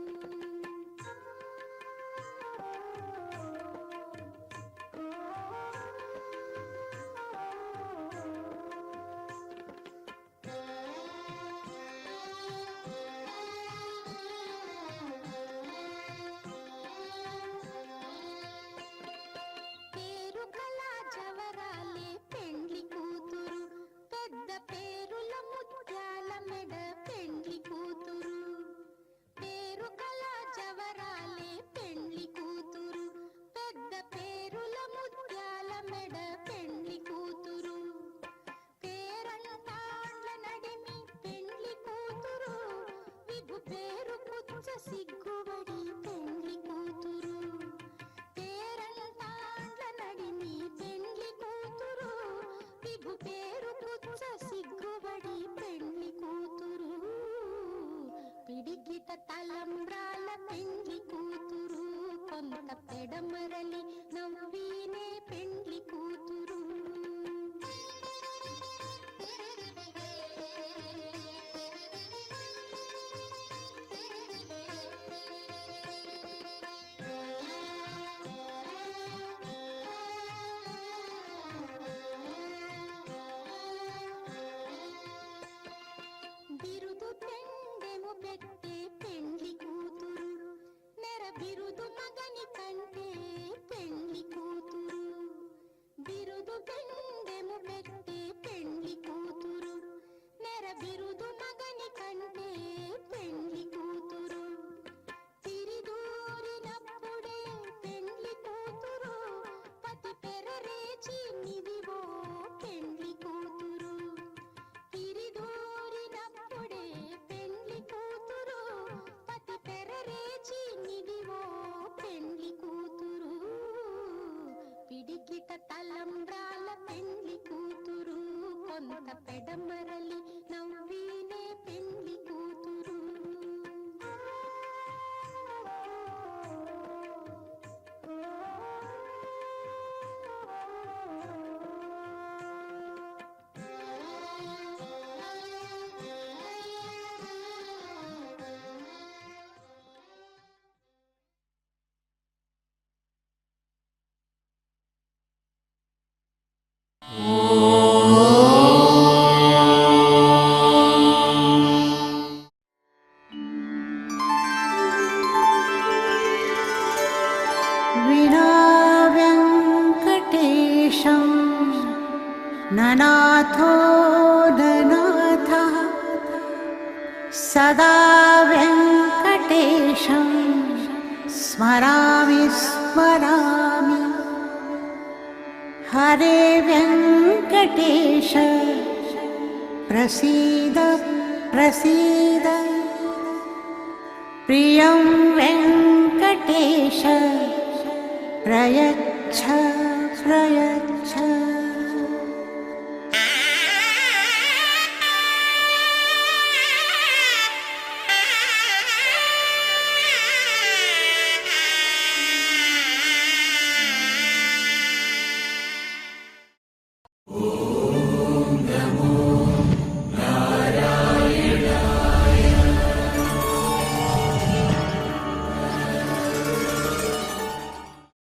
పేరు కళా జవరాలే పెండ్లి కూతురు పెద్ద పేరుల ముత్యాల మెడ పెండ్లి కూతురు పేరు కళా జవరాలే పెండ్లి కూతురు పెద్ద పేరుల ముత్యాల మెడ పెండ్లి కూతురు పేరంటాండ్ల నడిమి పెండ్లి కూతురు విభు పేరు పుచ్చ సిగ్గుబడి పెండ్లి కూతురు పేరంటాండ్ల నడిమి పెండ్లి కూతురు విభు పేరు పుచ్చ సిగ్గుబడి పెండ్లి కూతురు పిడికిట తలంబ్రాల పెండ్లి కూతురు కొంత పెడమరలి నవ్వినే పెండ్లి కూతురు బిరుదు పెండెము పెట్టే పెండ్లి కూతురు నెర బిరుదు మగని కంటే పెండ్లి కూతురు బిరుదు పెండెము పెట్టే పెండ్లి కూతురు నెర బిరుదు మగని కంటే పెండ్లి కూతురు తిరిదూరినప్పుడే పెండ్లి కూతురు పతి పెరరేచి నిదివో పెండ్లి కూతురు తిరిదూరినప్పుడే పెండ్లి కూతురు పతి పెరరేచి నిదివో పెండ్లి కూతురు పిడికిట తలంబ్రాల పెండ్లి కూతురు కొంత పెడమరలి నవ్వినే పెండ్లి కూతురు नाथो ननाथः सदा वेङ्कटेशं स्मरामि स्मरामि। हरे वेङ्कटेश प्रसीद प्रसीद। प्रियं वेङ्कटेश प्रयच्छ प्रयच्छ। नमो